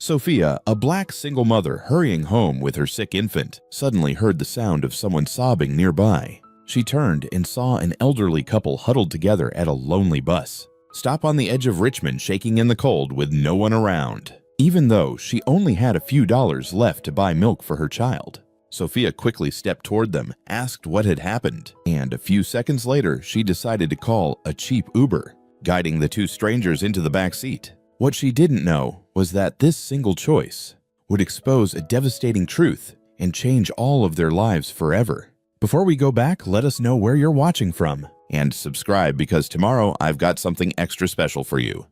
Sophia, a black single mother hurrying home with her sick infant, suddenly heard the sound of someone sobbing nearby. She turned and saw an elderly couple huddled together at a lonely bus stop on the edge of Richmond, shaking in the cold with no one around. Even though she only had a few dollars left to buy milk for her child, Sophia quickly stepped toward them, asked what had happened, and a few seconds later she decided to call a cheap Uber, guiding the two strangers into the back seat. What she didn't know was that this single choice would expose a devastating truth and change all of their lives forever. Before we go back, let us know where you're watching from and subscribe, because tomorrow I've got something extra special for you.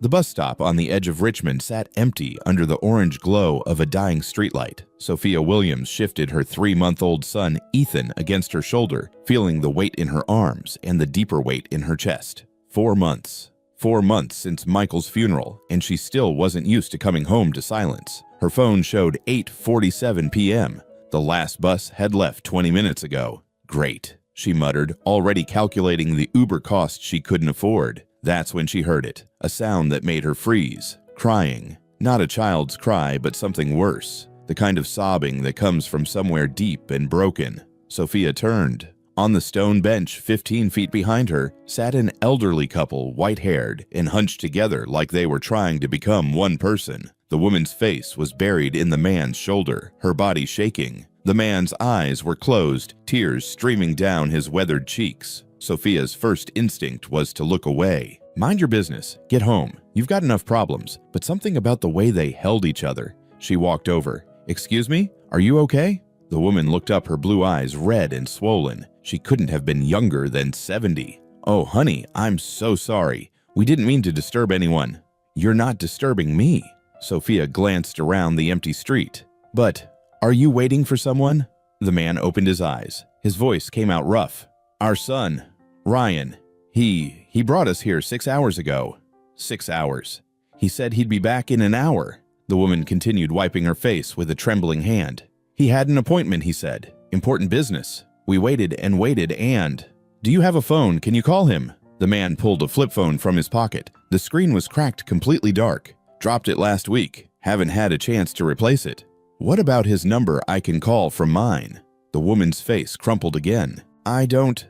The bus stop on the edge of Richmond sat empty under the orange glow of a dying streetlight. Sophia Williams shifted her 3-month-old son, Ethan, against her shoulder, feeling the weight in her arms and the deeper weight in her chest. 4 months. 4 months since Michael's funeral, and she still wasn't used to coming home to silence. Her phone showed 8:47 p.m. The last bus had left 20 minutes ago. Great, she muttered, already calculating the Uber cost she couldn't afford. That's when she heard it, a sound that made her freeze. Crying. Not a child's cry, but something worse. The kind of sobbing that comes from somewhere deep and broken. Sophia turned. On the stone bench 15 feet behind her sat an elderly couple, white-haired and hunched together like they were trying to become one person. The woman's face was buried in the man's shoulder, her body shaking. The man's eyes were closed, tears streaming down his weathered cheeks. Sophia's first instinct was to look away. Mind your business. Get home. You've got enough problems. But something about the way they held each other. She walked over. Excuse me? Are you okay? The woman looked up, her blue eyes red and swollen. She couldn't have been younger than 70. Oh, honey, I'm so sorry. We didn't mean to disturb anyone. You're not disturbing me. Sophia glanced around the empty street. But, are you waiting for someone? The man opened his eyes. His voice came out rough. Our son, Ryan, he brought us here 6 hours ago. 6 hours. He said he'd be back in an hour. The woman continued, wiping her face with a trembling hand. He had an appointment, he said. Important business. We waited and waited and… Do you have a phone? Can you call him? The man pulled a flip phone from his pocket. The screen was cracked, completely dark. Dropped it last week. Haven't had a chance to replace it. What about his number I can call from mine? The woman's face crumpled again. I don't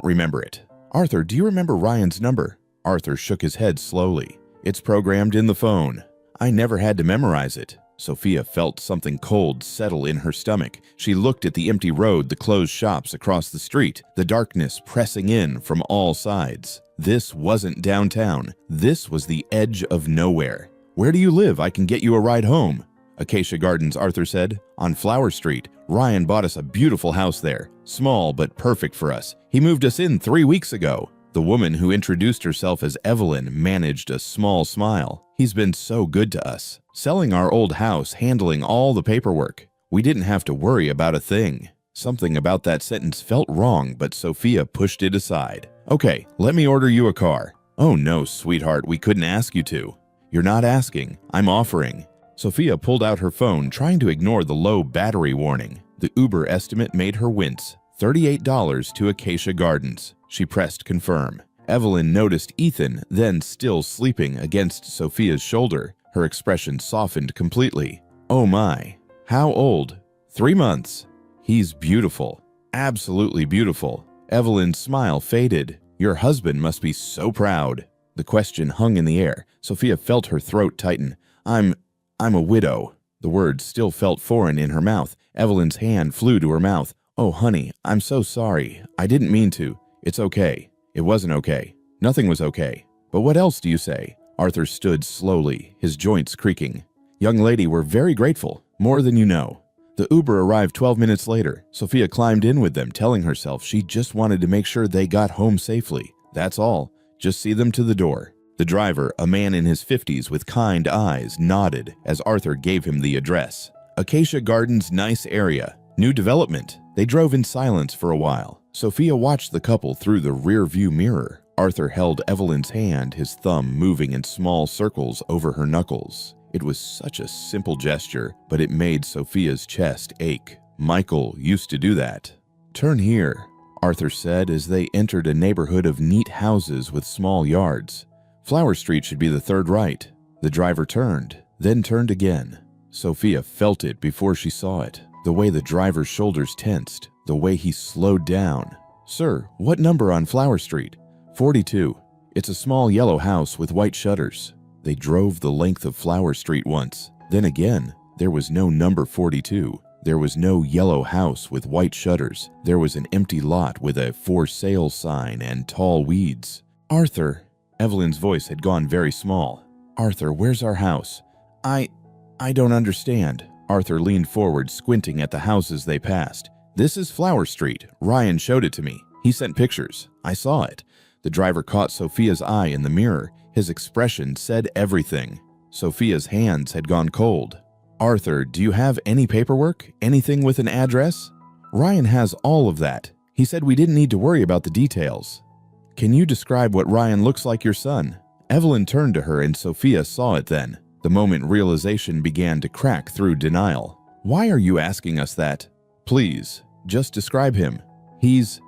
remember it. Arthur, do you remember Ryan's number? Arthur shook his head slowly. It's programmed in the phone. I never had to memorize it. Sophia felt something cold settle in her stomach. She looked at the empty road, the closed shops across the street, the darkness pressing in from all sides. This wasn't downtown. This was the edge of nowhere. Where do you live? I can get you a ride home. Acacia Gardens, Arthur said. On Flower Street. Ryan bought us a beautiful house there. Small, but perfect for us. He moved us in 3 weeks ago. The woman who introduced herself as Evelyn managed a small smile. He's been so good to us. Selling our old house, handling all the paperwork. We didn't have to worry about a thing. Something about that sentence felt wrong, but Sophia pushed it aside. Okay, let me order you a car. Oh no, sweetheart, we couldn't ask you to. You're not asking, I'm offering. Sophia pulled out her phone, trying to ignore the low battery warning. The Uber estimate made her wince. $38 to Acacia Gardens. She pressed confirm. Evelyn noticed Ethan, then still sleeping against Sophia's shoulder. Her expression softened completely. Oh my. How old? 3 months. He's beautiful. Absolutely beautiful. Evelyn's smile faded. Your husband must be so proud. The question hung in the air. Sophia felt her throat tighten. I'm a widow. The words still felt foreign in her mouth. Evelyn's hand flew to her mouth. Oh, honey, I'm so sorry. I didn't mean to. It's okay. It wasn't okay. Nothing was okay. But what else do you say? Arthur stood slowly, his joints creaking. Young lady, we're very grateful. More than you know. The Uber arrived 12 minutes later. Sophia climbed in with them, telling herself she just wanted to make sure they got home safely. That's all. Just see them to the door. The driver, a man in his 50s with kind eyes, nodded as Arthur gave him the address. Acacia Gardens, nice area. New development. They drove in silence for a while. Sophia watched the couple through the rear-view mirror. Arthur held Evelyn's hand, his thumb moving in small circles over her knuckles. It was such a simple gesture, but it made Sophia's chest ache. Michael used to do that. Turn here, Arthur said as they entered a neighborhood of neat houses with small yards. Flower Street should be the third right. The driver turned, then turned again. Sophia felt it before she saw it. The way the driver's shoulders tensed, the way he slowed down. "Sir, what number on Flower Street?" 42. It's a small yellow house with white shutters. They drove the length of Flower Street once. Then again, there was no number 42. There was no yellow house with white shutters. There was an empty lot with a "for sale" sign and tall weeds. "Arthur," Evelyn's voice had gone very small. "Arthur, where's our house?" I don't understand." Arthur leaned forward, squinting at the houses they passed. "This is Flower Street. Ryan showed it to me. He sent pictures. I saw it." The driver caught Sophia's eye in the mirror. His expression said everything. Sophia's hands had gone cold. "Arthur, do you have any paperwork? Anything with an address?" "Ryan has all of that. He said we didn't need to worry about the details." "Can you describe what Ryan looks like, your son?" Evelyn turned to her and Sophia saw it then. The moment realization began to crack through denial. "Why are you asking us that?" "Please, just describe him." He's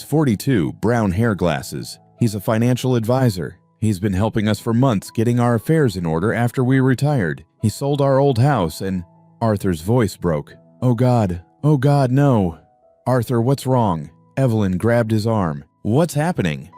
42, brown hair, glasses. He's a financial advisor. He's been helping us for months getting our affairs in order after we retired. He sold our old house and—" Arthur's voice broke. Oh God, no." "Arthur, what's wrong?" Evelyn grabbed his arm. "What's happening?"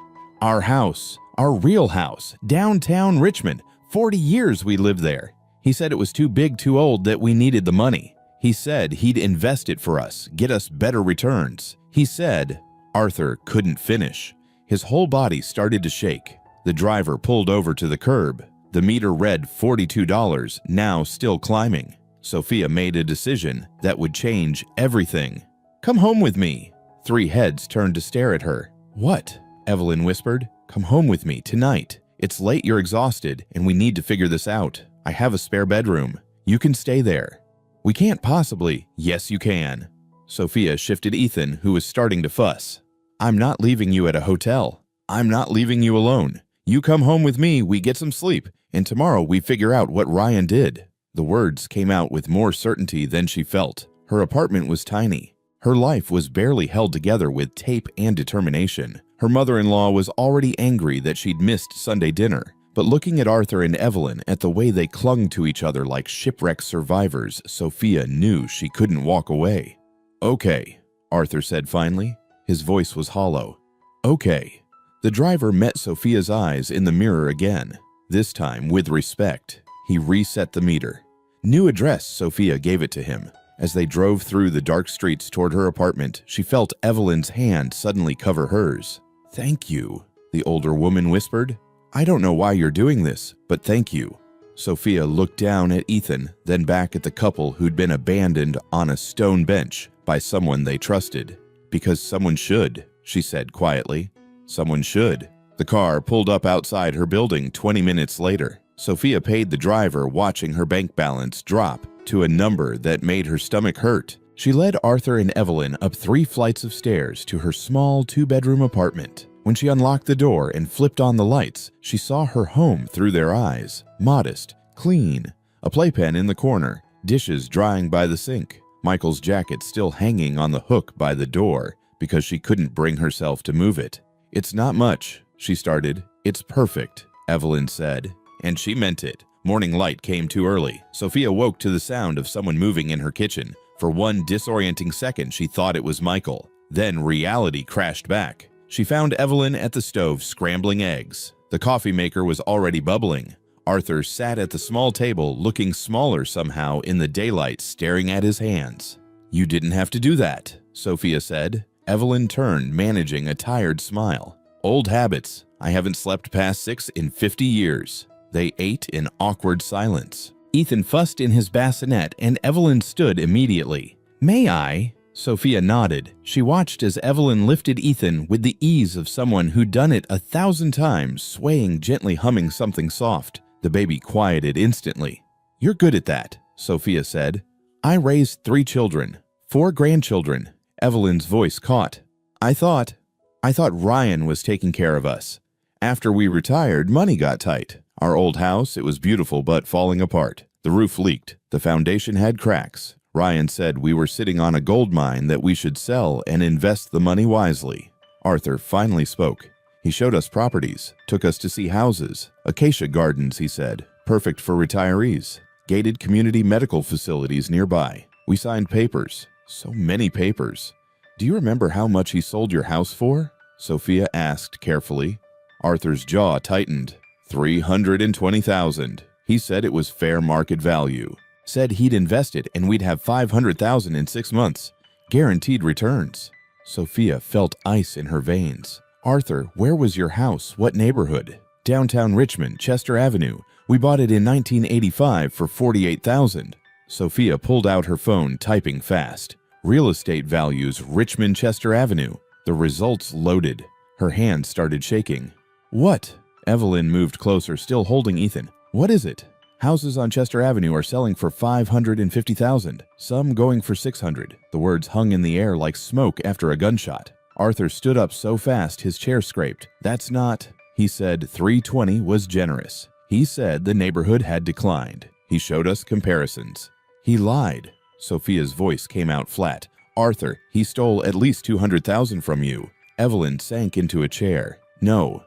"Our house, our real house, downtown Richmond. 40 years we lived there. He said it was too big, too old, that we needed the money. He said he'd invest it for us, get us better returns. He said—" Arthur couldn't finish. His whole body started to shake. The driver pulled over to the curb. The meter read $42, now still climbing. Sophia made a decision that would change everything. "Come home with me." 3 heads turned to stare at her. "What?" Evelyn whispered. "Come home with me tonight. It's late, you're exhausted, and we need to figure this out. I have a spare bedroom. You can stay there." "We can't possibly." "Yes, you can." Sophia shifted Ethan, who was starting to fuss. "I'm not leaving you at a hotel. I'm not leaving you alone. You come home with me, we get some sleep, and tomorrow we figure out what Ryan did." The words came out with more certainty than she felt. Her apartment was tiny. Her life was barely held together with tape and determination. Her mother-in-law was already angry that she'd missed Sunday dinner. But looking at Arthur and Evelyn, at the way they clung to each other like shipwreck survivors, Sophia knew she couldn't walk away. "Okay," Arthur said finally. His voice was hollow. "Okay." The driver met Sophia's eyes in the mirror again, this time with respect. He reset the meter. "New address," Sophia gave it to him. As they drove through the dark streets toward her apartment, she felt Evelyn's hand suddenly cover hers. "Thank you," the older woman whispered. "I don't know why you're doing this, but thank you." Sophia looked down at Ethan, then back at the couple who'd been abandoned on a stone bench by someone they trusted. "Because someone should," she said quietly. "Someone should." The car pulled up outside her building 20 minutes later. Sophia paid the driver, watching her bank balance drop to a number that made her stomach hurt. She led Arthur and Evelyn up 3 flights of stairs to her small 2-bedroom apartment. When she unlocked the door and flipped on the lights, she saw her home through their eyes. Modest, clean, a playpen in the corner, dishes drying by the sink, Michael's jacket still hanging on the hook by the door because she couldn't bring herself to move it. "It's not much," she started. "It's perfect," Evelyn said, and she meant it. Morning light came too early. Sophia woke to the sound of someone moving in her kitchen. For one disorienting second, she thought it was Michael. Then reality crashed back. She found Evelyn at the stove scrambling eggs. The coffee maker was already bubbling. Arthur sat at the small table, looking smaller somehow in the daylight, staring at his hands. "You didn't have to do that," Sophia said. Evelyn turned, managing a tired smile. "Old habits. I haven't slept past 6 in 50 years." They ate in awkward silence. Ethan fussed in his bassinet, and Evelyn stood immediately. "May I?" Sophia nodded. She watched as Evelyn lifted Ethan with the ease of someone who'd done it 1,000 times, swaying, gently humming something soft. The baby quieted instantly. "You're good at that," Sophia said. "I raised 3 children, 4 grandchildren." Evelyn's voice caught. I thought Ryan was taking care of us. After we retired, money got tight. Our old house, it was beautiful but falling apart. The roof leaked. The foundation had cracks. Ryan said we were sitting on a gold mine that we should sell and invest the money wisely. Arthur finally spoke. He showed us properties, took us to see houses. Acacia gardens, he said. perfect for retirees. Gated community medical facilities nearby. We signed papers. So many papers. Do you remember how much he sold your house for? Sophia asked carefully. Arthur's jaw tightened. $320,000. He said it was fair market value. Said he'd invest it and we'd have $500,000 in 6 months. Guaranteed returns. Sophia felt ice in her veins. Arthur, where was your house? What neighborhood? Downtown Richmond, Chester Avenue. We bought it in 1985 for $48,000. Sophia pulled out her phone, typing fast. Real estate values, Richmond, Chester Avenue. The results loaded. Her hands started shaking. What? Evelyn moved closer, still holding Ethan. What is it? Houses on Chester Avenue are selling for $550,000, some going for $600,000. The words hung in the air like smoke after a gunshot. Arthur stood up so fast his chair scraped. That's not, he said. $320,000 was generous. He said the neighborhood had declined. He showed us comparisons. He lied. Sophia's voice came out flat. Arthur, he stole at least $200,000 from you. Evelyn sank into a chair. No,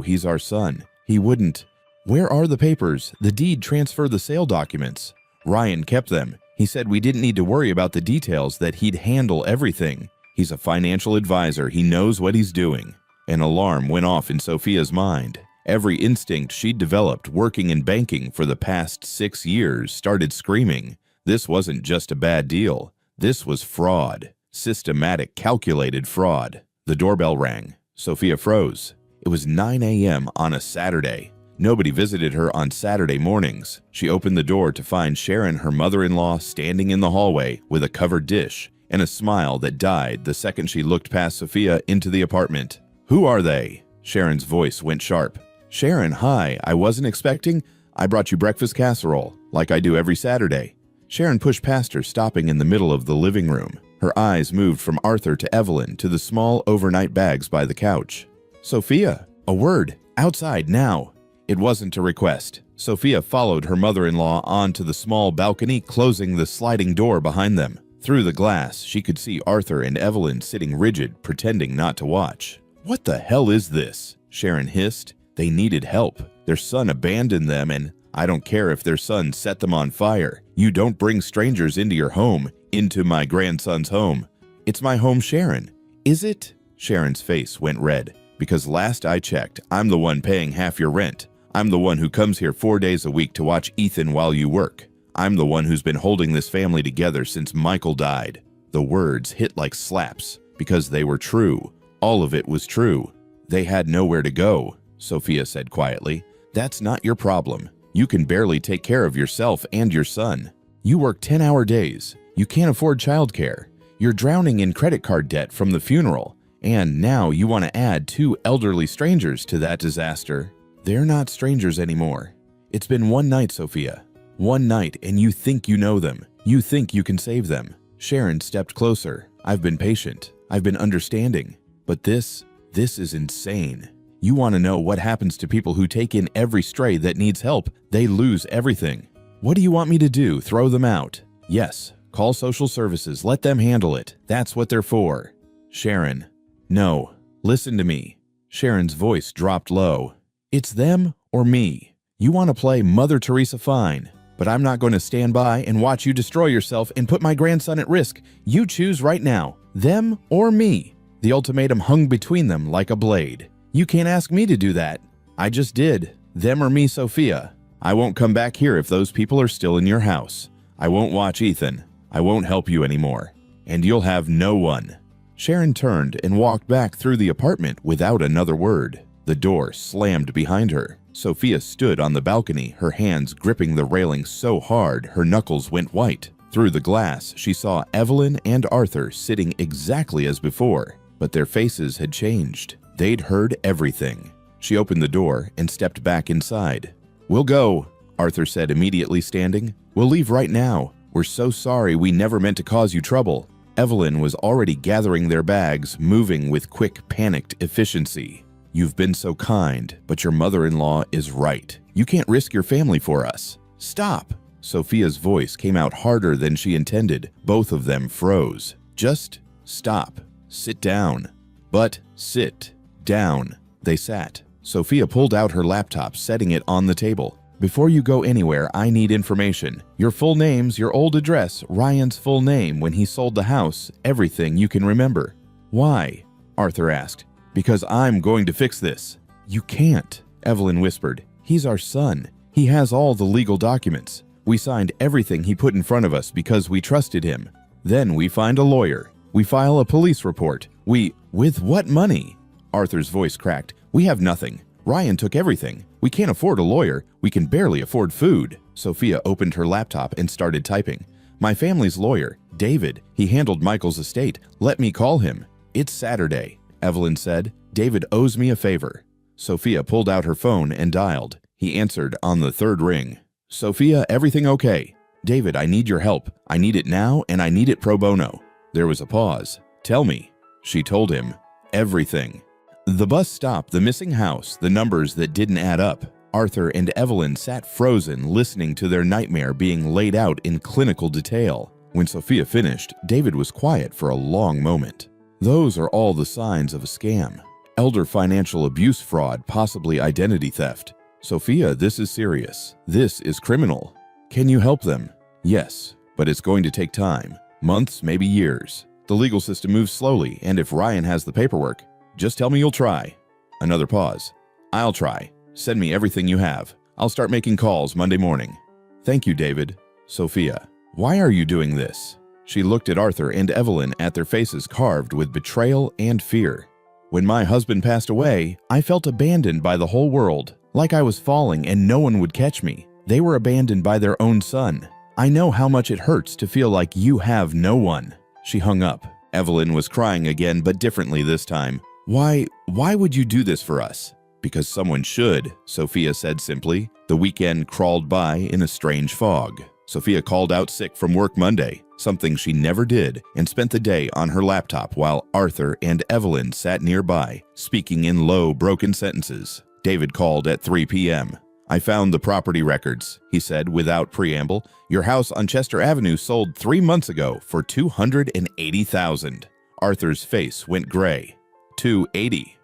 he's our son. He wouldn't. Where are the papers? The deed transfer, the sale documents. Ryan kept them. He said we didn't need to worry about the details, that he'd handle everything. He's a financial advisor. He knows what he's doing. An alarm went off in Sophia's mind. Every instinct she'd developed working in banking for the past 6 years started screaming. This wasn't just a bad deal. This was fraud. Systematic, calculated fraud. The doorbell rang. Sophia froze. It was 9 a.m. on a Saturday. Nobody visited her on Saturday mornings. She opened the door to find Sharon, her mother-in-law, standing in the hallway with a covered dish and a smile that died the second she looked past Sophia into the apartment. Who are they? Sharon's voice went sharp. Sharon, hi, I wasn't expecting. I brought you breakfast casserole, like I do every Saturday. Sharon pushed past her, stopping in the middle of the living room. Her eyes moved from Arthur to Evelyn to the small overnight bags by the couch. Sophia, a word, outside now. It wasn't a request. Sophia followed her mother-in-law onto the small balcony, closing the sliding door behind them. Through the glass, she could see Arthur and Evelyn sitting rigid, pretending not to watch. What the hell is this? Sharon hissed. They needed help. Their son abandoned them, and I don't care if their son set them on fire. You don't bring strangers into your home, into my grandson's home. It's my home, Sharon. Is it? Sharon's face went red. Because last I checked, I'm the one paying half your rent. I'm the one who comes here 4 days a week to watch Ethan while you work. I'm the one who's been holding this family together since Michael died. The words hit like slaps because they were true. All of it was true. They had nowhere to go, Sophia said quietly. That's not your problem. You can barely take care of yourself and your son. You work 10-hour days. You can't afford childcare. You're drowning in credit card debt from the funeral. And now you want to add 2 elderly strangers to that disaster. They're not strangers anymore. It's been one night, Sophia. One night, and you think you know them. You think you can save them. Sharon stepped closer. I've been patient. I've been understanding. But this is insane. You want to know what happens to people who take in every stray that needs help? They lose everything. What do you want me to do? Throw them out? Yes. Call social services. Let them handle it. That's what they're for. Sharon. No. Listen to me. Sharon's voice dropped low. It's them or me. You want to play Mother Teresa, fine. But I'm not going to stand by and watch you destroy yourself and put my grandson at risk. You choose right now. Them or me. The ultimatum hung between them like a blade. You can't ask me to do that. I just did. Them or me, Sophia. I won't come back here if those people are still in your house. I won't watch Ethan. I won't help you anymore. And you'll have no one. Sharon turned and walked back through the apartment without another word. The door slammed behind her. Sophia stood on the balcony, her hands gripping the railing so hard her knuckles went white. Through the glass, she saw Evelyn and Arthur sitting exactly as before, but their faces had changed. They'd heard everything. She opened the door and stepped back inside. We'll go, Arthur said, immediately standing. We'll leave right now. We're so sorry, we never meant to cause you trouble. Evelyn was already gathering their bags, moving with quick, panicked efficiency. You've been so kind, but your mother-in-law is right. You can't risk your family for us. Stop! Sophia's voice came out harder than she intended. Both of them froze. Just stop. Sit down. But sit down. They sat. Sophia pulled out her laptop, setting it on the table. Before you go anywhere, I need information. Your full names, your old address, Ryan's full name when he sold the house, everything you can remember." "Why?" Arthur asked. "Because I'm going to fix this." "You can't," Evelyn whispered. "He's our son. He has all the legal documents. We signed everything he put in front of us because we trusted him. Then we find a lawyer. We file a police report. With what money?" Arthur's voice cracked. "We have nothing. Ryan took everything. We can't afford a lawyer. We can barely afford food." Sophia opened her laptop and started typing. "My family's lawyer, David. He handled Michael's estate. Let me call him." "It's Saturday," Evelyn said. "David owes me a favor." Sophia pulled out her phone and dialed. He answered on the third ring. "Sophia, everything okay?" "David, I need your help. I need it now, and I need it pro bono." There was a pause. "Tell me." She told him everything. The bus stop, the missing house, the numbers that didn't add up. Arthur and Evelyn sat frozen, listening to their nightmare being laid out in clinical detail. When Sophia finished, David was quiet for a long moment. "Those are all the signs of a scam. Elder financial abuse fraud, possibly identity theft. Sophia, this is serious. This is criminal. Can you help them?" "Yes, but it's going to take time. Months, maybe years. The legal system moves slowly, and if Ryan has the paperwork, just tell me you'll try." Another pause. "I'll try. Send me everything you have. I'll start making calls Monday morning." "Thank you, David." "Sophia, why are you doing this?" She looked at Arthur and Evelyn, at their faces carved with betrayal and fear. "When my husband passed away, I felt abandoned by the whole world, like I was falling and no one would catch me. They were abandoned by their own son. I know how much it hurts to feel like you have no one." She hung up. Evelyn was crying again, but differently this time. Why would you do this for us?" "Because someone should," Sophia said simply. The weekend crawled by in a strange fog. Sophia called out sick from work Monday, something she never did, and spent the day on her laptop while Arthur and Evelyn sat nearby, speaking in low, broken sentences. David called at 3 p.m. "I found the property records," he said without preamble. "Your house on Chester Avenue sold 3 months ago for $280,000. Arthur's face went gray. $280.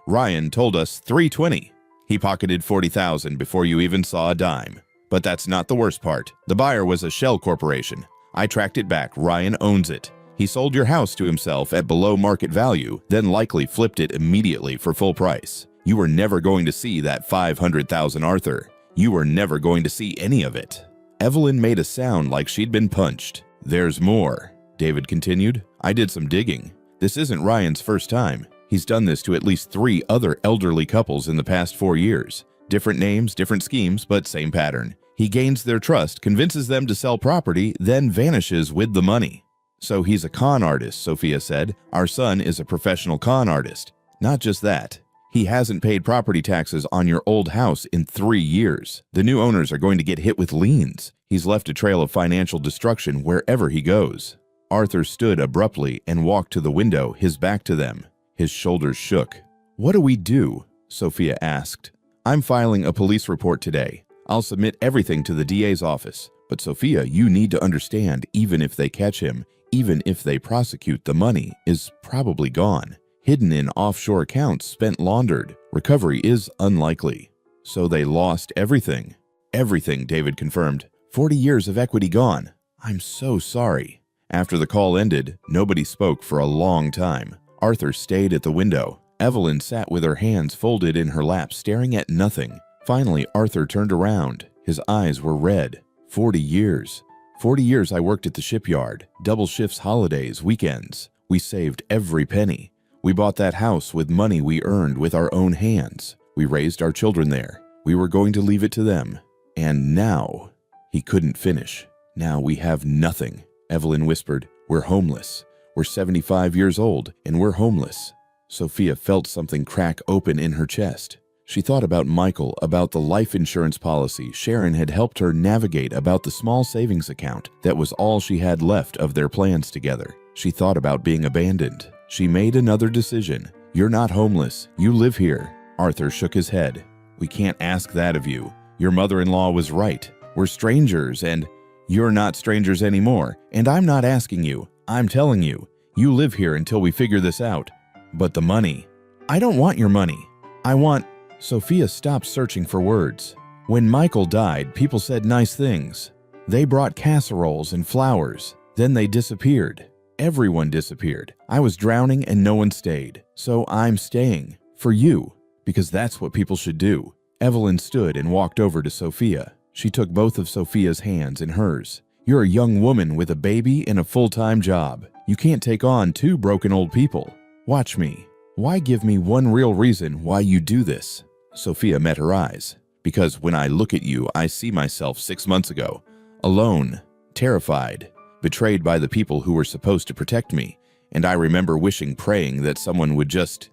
Ryan told us $320. He pocketed $40,000 before you even saw a dime. But that's not the worst part. The buyer was a shell corporation. I tracked it back. Ryan owns it. He sold your house to himself at below market value, then likely flipped it immediately for full price. You were never going to see that $500,000, Arthur. You were never going to see any of it." Evelyn made a sound like she'd been punched. "There's more," David continued. "I did some digging. This isn't Ryan's first time. He's done this to at least 3 other elderly couples in the past 4 years. Different names, different schemes, but same pattern. He gains their trust, convinces them to sell property, then vanishes with the money." "So he's a con artist," Sophia said. "Our son is a professional con artist." "Not just that. He hasn't paid property taxes on your old house in 3 years. The new owners are going to get hit with liens. He's left a trail of financial destruction wherever he goes." Arthur stood abruptly and walked to the window, his back to them. His shoulders shook. "What do we do?" Sophia asked. "I'm filing a police report today. I'll submit everything to the DA's office. But Sophia, you need to understand, even if they catch him, even if they prosecute, the money is probably gone. Hidden in offshore accounts, spent laundered. Recovery is unlikely." "So they lost everything?" "Everything," David confirmed. 40 years of equity gone. I'm so sorry." After the call ended, nobody spoke for a long time. Arthur stayed at the window. Evelyn sat with her hands folded in her lap, staring at nothing. Finally, Arthur turned around. His eyes were red. 40 years. 40 years I worked at the shipyard. Double shifts, holidays, weekends. We saved every penny. We bought that house with money we earned with our own hands. We raised our children there. We were going to leave it to them. And now... He couldn't finish. "Now we have nothing," Evelyn whispered. "We're homeless. We're 75 years old, and we're homeless." Sophia felt something crack open in her chest. She thought about Michael, about the life insurance policy Sharon had helped her navigate, about the small savings account that was all she had left of their plans together. She thought about being abandoned. She made another decision. "You're not homeless. You live here." Arthur shook his head. "We can't ask that of you. Your mother-in-law was right. We're strangers, and you're not strangers anymore. And I'm not asking you. I'm telling you. You live here until we figure this out. But the money. I don't want your money. I want..." Sophia stopped searching for words. When Michael died, people said nice things. They brought casseroles and flowers. Then they disappeared. Everyone disappeared. I was drowning and no one stayed. So I'm staying. For you. Because that's what people should do. Evelyn stood and walked over to Sophia. She took both of Sophia's hands in hers. You're a young woman with a baby and a full-time job. You can't take on two broken old people. Watch me. Why give me one real reason why you do this? Sophia met her eyes. Because when I look at you, I see myself 6 months ago. Alone. Terrified. Betrayed by the people who were supposed to protect me. And I remember wishing, praying that someone would just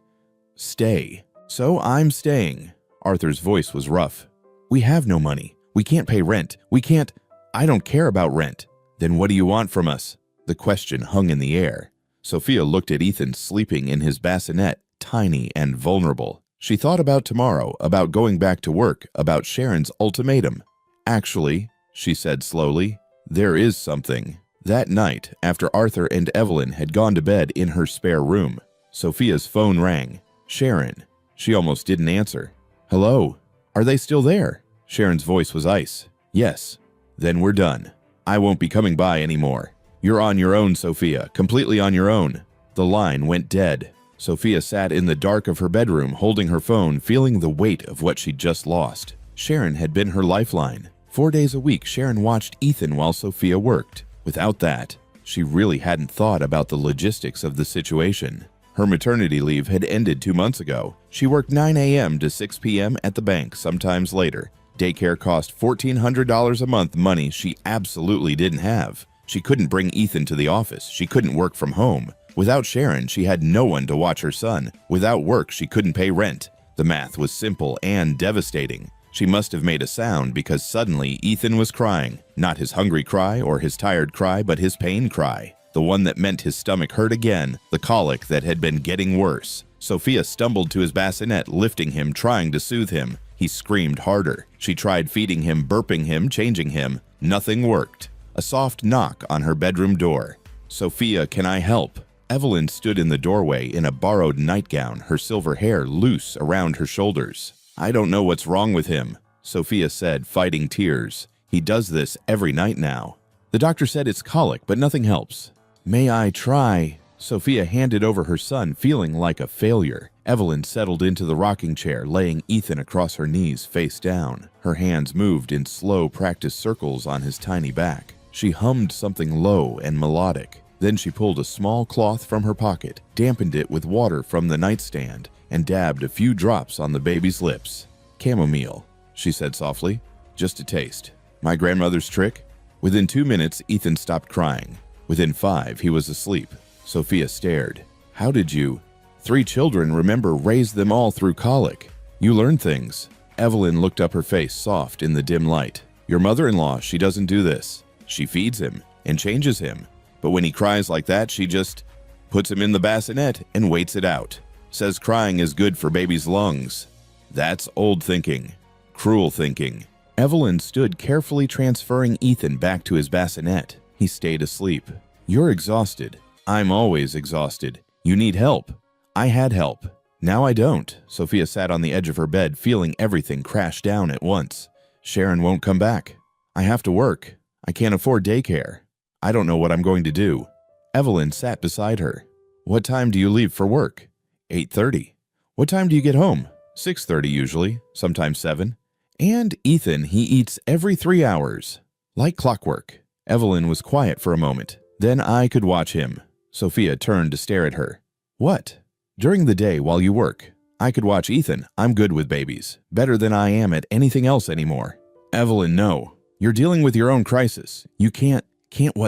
stay. So I'm staying. Arthur's voice was rough. We have no money. We can't pay rent. We can't. I don't care about rent. Then what do you want from us? The question hung in the air. Sophia looked at Ethan sleeping in his bassinet, tiny and vulnerable. She thought about tomorrow, about going back to work, about Sharon's ultimatum. Actually, she said slowly, there is something. That night, after Arthur and Evelyn had gone to bed in her spare room, Sophia's phone rang. Sharon. She almost didn't answer. Hello? Are they still there? Sharon's voice was ice. Yes. Then we're done. I won't be coming by anymore. You're on your own, Sophia, completely on your own. The line went dead. Sophia sat in the dark of her bedroom, holding her phone, feeling the weight of what she'd just lost. Sharon had been her lifeline. 4 days a week, Sharon watched Ethan while Sophia worked. Without that, she really hadn't thought about the logistics of the situation. Her maternity leave had ended 2 months ago. She worked 9 a.m. to 6 p.m. at the bank, sometimes later. Daycare cost $1,400 a month, money she absolutely didn't have. She couldn't bring Ethan to the office. She couldn't work from home. Without Sharon, she had no one to watch her son. Without work, she couldn't pay rent. The math was simple and devastating. She must have made a sound because suddenly Ethan was crying. Not his hungry cry or his tired cry, but his pain cry. The one that meant his stomach hurt again, the colic that had been getting worse. Sophia stumbled to his bassinet, lifting him, trying to soothe him. He screamed harder. She tried feeding him, burping him, changing him. Nothing worked. A soft knock on her bedroom door. Sophia, can I help? Evelyn stood in the doorway in a borrowed nightgown, her silver hair loose around her shoulders. I don't know what's wrong with him, Sophia said, fighting tears. He does this every night now. The doctor said it's colic, but nothing helps. May I try? Sophia handed over her son, feeling like a failure. Evelyn settled into the rocking chair, laying Ethan across her knees, face down. Her hands moved in slow, practiced circles on his tiny back. She hummed something low and melodic. Then she pulled a small cloth from her pocket, dampened it with water from the nightstand, and dabbed a few drops on the baby's lips. Chamomile, she said softly. Just a taste. My grandmother's trick? Within 2 minutes, Ethan stopped crying. Within 5, he was asleep. Sophia stared. How did you? 3 children, remember, raised them all through colic. You learn things. Evelyn looked up, her face soft in the dim light. Your mother-in-law, she doesn't do this. She feeds him and changes him. But when he cries like that, she just puts him in the bassinet and waits it out. Says crying is good for baby's lungs. That's old thinking. Cruel thinking. Evelyn stood carefully transferring Ethan back to his bassinet. He stayed asleep. You're exhausted. I'm always exhausted. You need help. I had help. Now I don't. Sophia sat on the edge of her bed, feeling everything crash down at once. Sharon won't come back. I have to work. I can't afford daycare. I don't know what I'm going to do. Evelyn sat beside her. What time do you leave for work? 8:30. What time do you get home? 6:30 usually, sometimes 7. And Ethan, he eats every 3 hours. Like clockwork. Evelyn was quiet for a moment. Then I could watch him. Sophia turned to stare at her. What? During the day while you work. I could watch Ethan. I'm good with babies. Better than I am at anything else anymore. Evelyn, no. You're dealing with your own crisis. You can't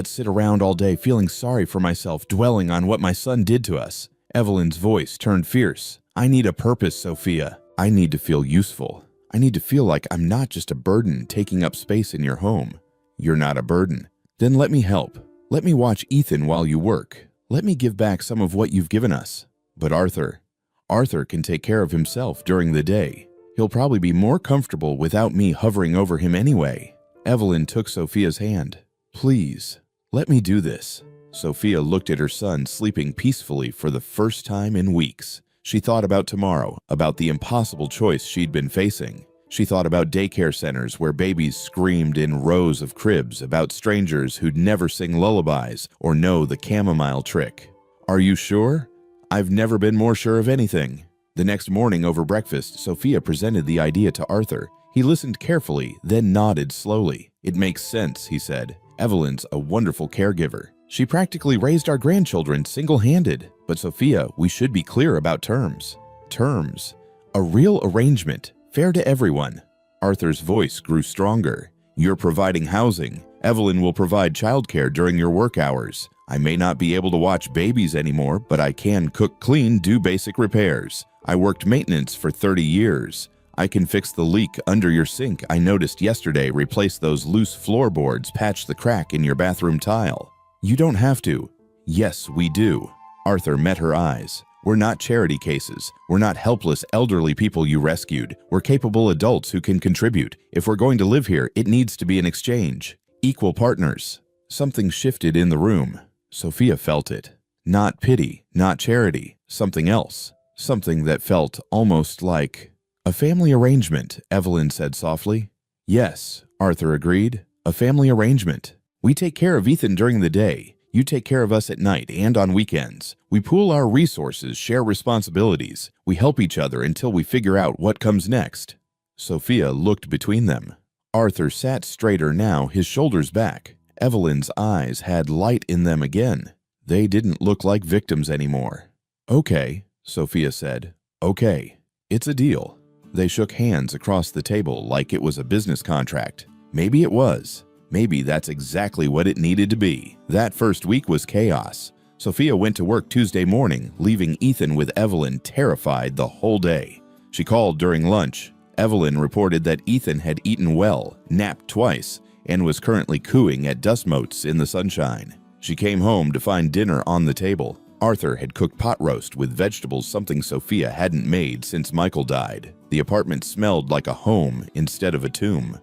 sit around all day feeling sorry for myself, dwelling on what my son did to us. Evelyn's voice turned fierce. I need a purpose, Sophia. I need to feel useful. I need to feel like I'm not just a burden taking up space in your home. You're not a burden. Then let me help. Let me watch Ethan while you work. Let me give back some of what you've given us. But Arthur can take care of himself during the day. He'll probably be more comfortable without me hovering over him anyway. Evelyn took Sophia's hand. Please, let me do this. Sophia looked at her son sleeping peacefully for the first time in weeks. She thought about tomorrow, about the impossible choice she'd been facing. She thought about daycare centers where babies screamed in rows of cribs, about strangers who'd never sing lullabies or know the chamomile trick. Are you sure? I've never been more sure of anything. The next morning over breakfast, Sophia presented the idea to Arthur. He listened carefully, then nodded slowly. It makes sense, he said. Evelyn's a wonderful caregiver. She practically raised our grandchildren single-handed. But Sophia, we should be clear about terms. Terms. A real arrangement, fair to everyone. Arthur's voice grew stronger. You're providing housing. Evelyn will provide childcare during your work hours. I may not be able to watch babies anymore, but I can cook, clean, do basic repairs. I worked maintenance for 30 years. I can fix the leak under your sink I noticed yesterday, replace those loose floorboards, patch the crack in your bathroom tile. You don't have to. Yes, we do. Arthur met her eyes. We're not charity cases. We're not helpless elderly people you rescued. We're capable adults who can contribute. If we're going to live here, it needs to be an exchange. Equal partners. Something shifted in the room. Sophia felt it. Not pity, not charity. Something else. Something that felt almost like a family arrangement, Evelyn said softly. Yes, Arthur agreed. A family arrangement. We take care of Ethan during the day. You take care of us at night and on weekends. We pool our resources, share responsibilities. We help each other until we figure out what comes next. Sophia looked between them. Arthur sat straighter now, his shoulders back. Evelyn's eyes had light in them again. They didn't look like victims anymore. Okay, Sophia said. Okay, it's a deal. They shook hands across the table like it was a business contract. Maybe it was. Maybe that's exactly what it needed to be. That first week was chaos. Sophia went to work Tuesday morning, leaving Ethan with Evelyn terrified the whole day. She called during lunch. Evelyn reported that Ethan had eaten well, napped twice, and was currently cooing at dust motes in the sunshine. She came home to find dinner on the table. Arthur had cooked pot roast with vegetables, something Sophia hadn't made since Michael died. The apartment smelled like a home instead of a tomb.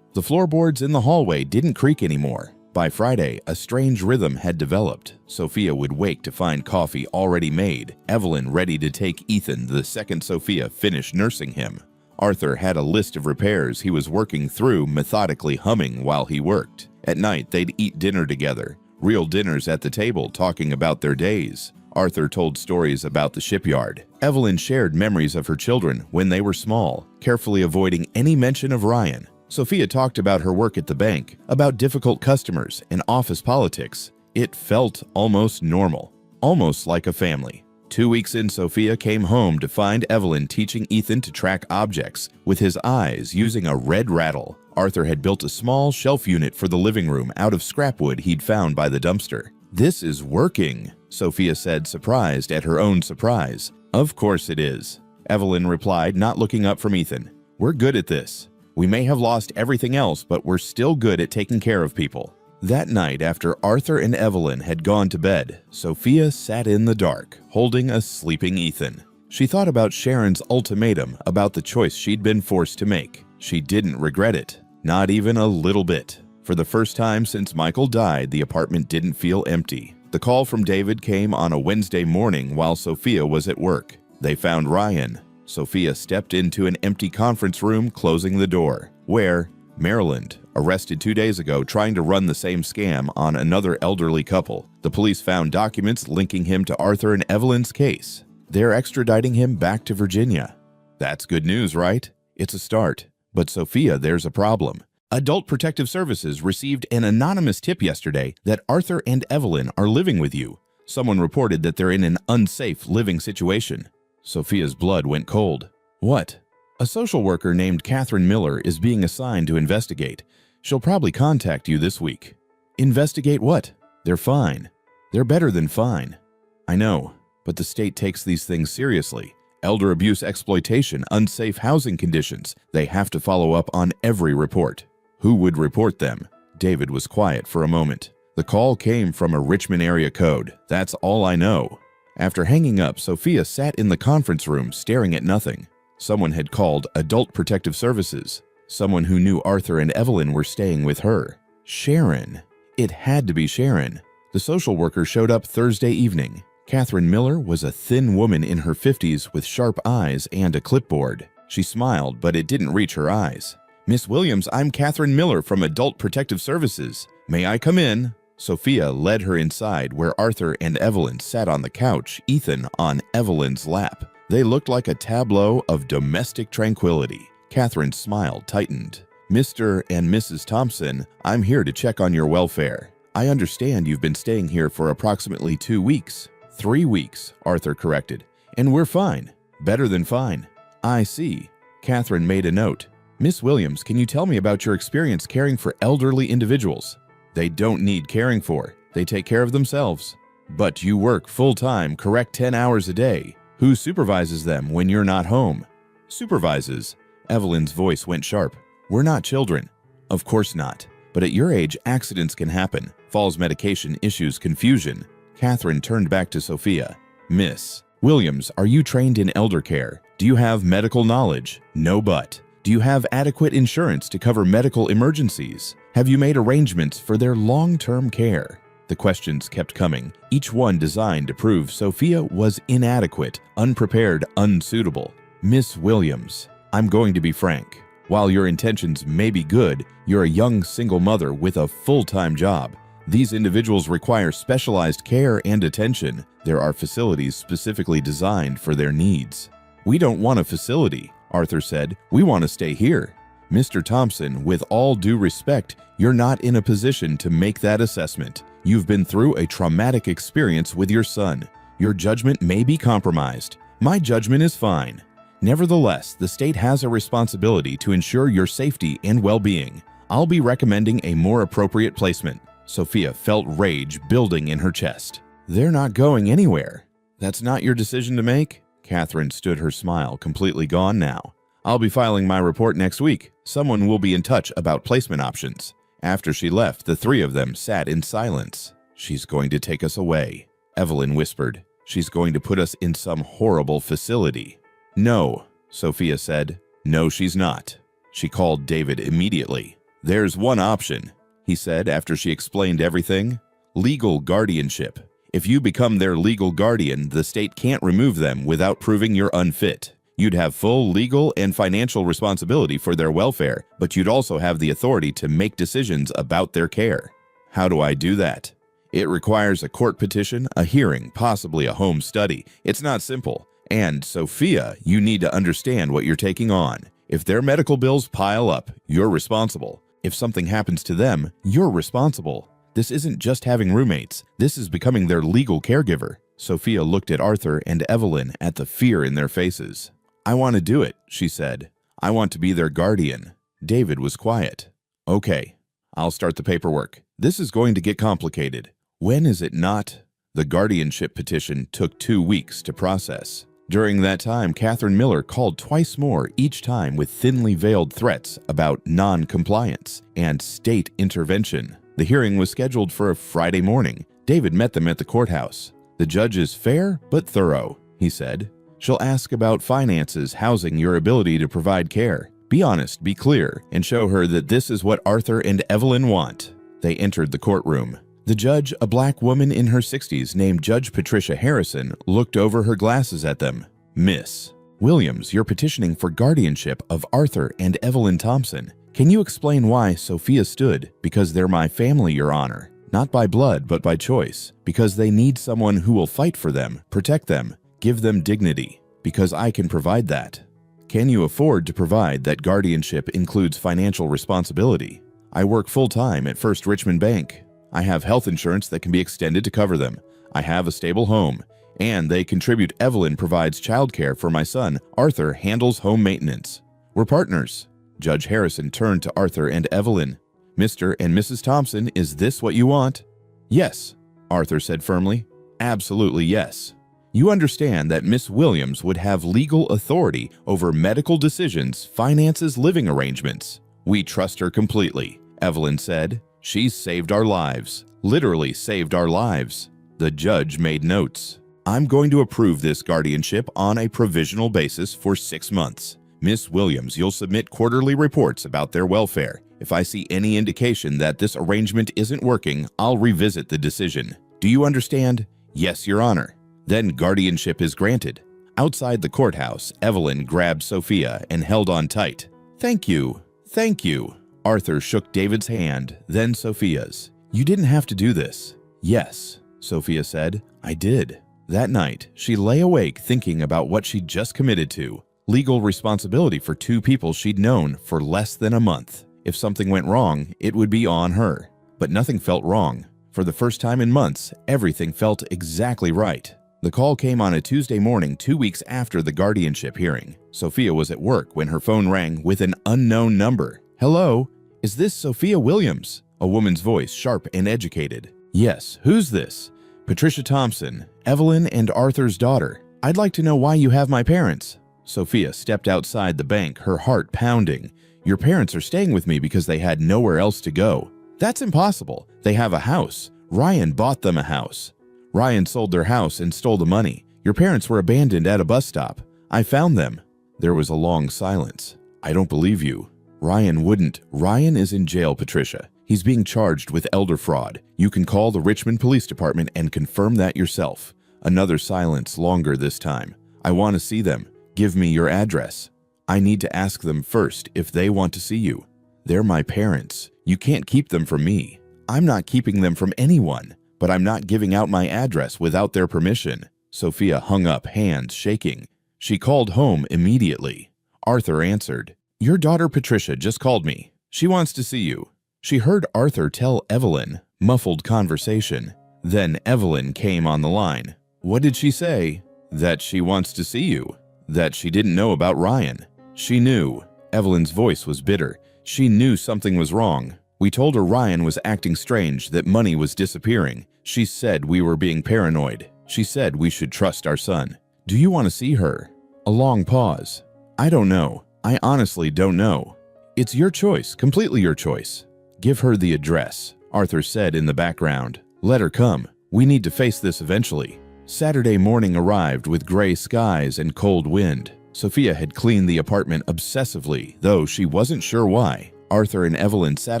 The floorboards in the hallway didn't creak anymore. By Friday, a strange rhythm had developed. Sophia would wake to find coffee already made, Evelyn ready to take Ethan the second Sophia finished nursing him. Arthur had a list of repairs he was working through, methodically humming while he worked. At night, they'd eat dinner together. Real dinners at the table, talking about their days. Arthur told stories about the shipyard. Evelyn shared memories of her children when they were small, carefully avoiding any mention of Ryan. Sophia talked about her work at the bank, about difficult customers and office politics. It felt almost normal, almost like a family. 2 weeks in, Sophia came home to find Evelyn teaching Ethan to track objects with his eyes using a red rattle. Arthur had built a small shelf unit for the living room out of scrap wood he'd found by the dumpster. This is working, Sophia said, surprised at her own surprise. Of course it is, Evelyn replied, not looking up from Ethan. We're good at this. We may have lost everything else, but we're still good at taking care of people. That night, after Arthur and Evelyn had gone to bed, Sophia sat in the dark, holding a sleeping Ethan. She thought about Sharon's ultimatum, about the choice she'd been forced to make. She didn't regret it, not even a little bit. For the first time since Michael died, the apartment didn't feel empty. The call from David came on a Wednesday morning while Sophia was at work. They found Ryan. Sophia stepped into an empty conference room, closing the door, where Maryland, arrested 2 days ago trying to run the same scam on another elderly couple. The police found documents linking him to Arthur and Evelyn's case. They're extraditing him back to Virginia. That's good news, right? It's a start. But Sophia, there's a problem. Adult Protective Services received an anonymous tip yesterday that Arthur and Evelyn are living with you. Someone reported that they're in an unsafe living situation. Sophia's blood went cold. What? A social worker named Catherine Miller is being assigned to investigate. She'll probably contact you this week. Investigate what? They're fine. They're better than fine. I know, but the state takes these things seriously. Elder abuse exploitation, unsafe housing conditions. They have to follow up on every report. Who would report them? David was quiet for a moment. The call came from a Richmond area code. That's all I know. After hanging up, Sophia sat in the conference room staring at nothing. Someone had called Adult Protective Services. Someone who knew Arthur and Evelyn were staying with her. Sharon. It had to be Sharon. The social worker showed up Thursday evening. Catherine Miller was a thin woman in her 50s with sharp eyes and a clipboard. She smiled, but it didn't reach her eyes. "Miss Williams, I'm Catherine Miller from Adult Protective Services. May I come in?" Sophia led her inside where Arthur and Evelyn sat on the couch, Ethan on Evelyn's lap. They looked like a tableau of domestic tranquility. Catherine's smile tightened. "Mr. and Mrs. Thompson, I'm here to check on your welfare. I understand you've been staying here for approximately 2 weeks." 3 weeks, Arthur corrected. "And we're fine. Better than fine." "I see." Catherine made a note. "Miss Williams, can you tell me about your experience caring for elderly individuals?" "They don't need caring for. They take care of themselves." "But you work full-time, correct 10 hours a day. Who supervises them when you're not home?" "Supervises?" Evelyn's voice went sharp. "We're not children." "Of course not. But at your age, accidents can happen. Falls medication issues confusion." Catherine turned back to Sophia. "Miss Williams, are you trained in elder care? Do you have medical knowledge?" "No, but." "Do you have adequate insurance to cover medical emergencies? Have you made arrangements for their long-term care?" The questions kept coming, each one designed to prove Sophia was inadequate, unprepared, unsuitable. "Miss Williams, I'm going to be frank. While your intentions may be good, you're a young single mother with a full-time job. These individuals require specialized care and attention. There are facilities specifically designed for their needs." "We don't want a facility," Arthur said. "We want to stay here." "Mr. Thompson, with all due respect, you're not in a position to make that assessment. You've been through a traumatic experience with your son. Your judgment may be compromised. My judgment is fine. Nevertheless, the state has a responsibility to ensure your safety and well-being. I'll be recommending a more appropriate placement." Sophia felt rage building in her chest. "They're not going anywhere." "That's not your decision to make?" Catherine stood, her smile completely gone now. "I'll be filing my report next week. Someone will be in touch about placement options." After she left, the three of them sat in silence. "She's going to take us away," Evelyn whispered. "She's going to put us in some horrible facility." "No," Sophia said. "No, she's not." She called David immediately. "There's one option," he said after she explained everything. "Legal guardianship. If you become their legal guardian, the state can't remove them without proving you're unfit. You'd have full legal and financial responsibility for their welfare, but you'd also have the authority to make decisions about their care." "How do I do that?" "It requires a court petition, a hearing, possibly a home study. It's not simple. And, Sophia, you need to understand what you're taking on. If their medical bills pile up, you're responsible. If something happens to them, you're responsible. This isn't just having roommates. This is becoming their legal caregiver." Sophia looked at Arthur and Evelyn at the fear in their faces. "I want to do it," she said. "I want to be their guardian." David was quiet. "Okay, I'll start the paperwork. This is going to get complicated." "When is it not?" The guardianship petition took 2 weeks to process. During that time, Catherine Miller called twice more, each time with thinly veiled threats about non-compliance and state intervention. The hearing was scheduled for a Friday morning. David met them at the courthouse. "The judge is fair but thorough," he said. "She'll ask about finances, housing, your ability to provide care. Be honest, be clear, and show her that this is what Arthur and Evelyn want." They entered the courtroom. The judge, a black woman in her 60s named Judge Patricia Harrison, looked over her glasses at them. "Miss Williams, you're petitioning for guardianship of Arthur and Evelyn Thompson. Can you explain why Sophia stood? Because they're my family, Your Honor. Not by blood, but by choice. Because they need someone who will fight for them, protect them, give them dignity. Because I can provide that." "Can you afford to provide that guardianship includes financial responsibility?" "I work full-time at First Richmond Bank. I have health insurance that can be extended to cover them. I have a stable home. And they contribute. Evelyn provides childcare for my son. Arthur handles home maintenance. We're partners." Judge Harrison turned to Arthur and Evelyn. "Mr. and Mrs. Thompson, is this what you want?" "Yes," Arthur said firmly. "Absolutely yes. You understand that Miss Williams would have legal authority over medical decisions, finances, living arrangements." "We trust her completely," Evelyn said. "She's saved our lives, literally saved our lives." The judge made notes. "I'm going to approve this guardianship on a provisional basis for 6 months. Miss Williams, you'll submit quarterly reports about their welfare. If I see any indication that this arrangement isn't working, I'll revisit the decision. Do you understand?" "Yes, Your Honor." "Then guardianship is granted." Outside the courthouse, Evelyn grabbed Sophia and held on tight. "Thank you. Thank you." Arthur shook David's hand, then Sophia's. "You didn't have to do this." "Yes," Sophia said, "I did." That night, she lay awake thinking about what she'd just committed to. Legal responsibility for two people she'd known for less than a month. If something went wrong, it would be on her. But nothing felt wrong. For the first time in months, everything felt exactly right. The call came on a Tuesday morning 2 weeks after the guardianship hearing. Sophia was at work when her phone rang with an unknown number. "Hello? Is this Sophia Williams?" A woman's voice, sharp and educated. "Yes, who's this?" "Patricia Thompson, Evelyn and Arthur's daughter. I'd like to know why you have my parents." Sophia stepped outside the bank, her heart pounding. "Your parents are staying with me because they had nowhere else to go." "That's impossible. They have a house. Ryan bought them a house." "Ryan sold their house and stole the money. Your parents were abandoned at a bus stop. I found them." There was a long silence. "I don't believe you." "Ryan wouldn't. Ryan is in jail, Patricia. He's being charged with elder fraud. You can call the Richmond Police Department and confirm that yourself." Another silence, longer this time. "I want to see them. Give me your address." "I need to ask them first if they want to see you." "They're my parents. You can't keep them from me." "I'm not keeping them from anyone, but I'm not giving out my address without their permission." Sophia hung up, hands shaking. She called home immediately. Arthur answered. "Your daughter Patricia just called me. She wants to see you." She heard Arthur tell Evelyn, muffled conversation. Then Evelyn came on the line. "What did she say?" "That she wants to see you. That she didn't know about Ryan." "She knew." Evelyn's voice was bitter. "She knew something was wrong. We told her Ryan was acting strange, that money was disappearing. She said we were being paranoid. She said we should trust our son." "Do you want to see her?" A long pause. "I don't know. I honestly don't know." "It's your choice, completely your choice." "Give her the address," Arthur said in the background. "Let her come. We need to face this eventually." Saturday morning arrived with gray skies and cold wind. Sophia had cleaned the apartment obsessively, though she wasn't sure why. Arthur and Evelyn sat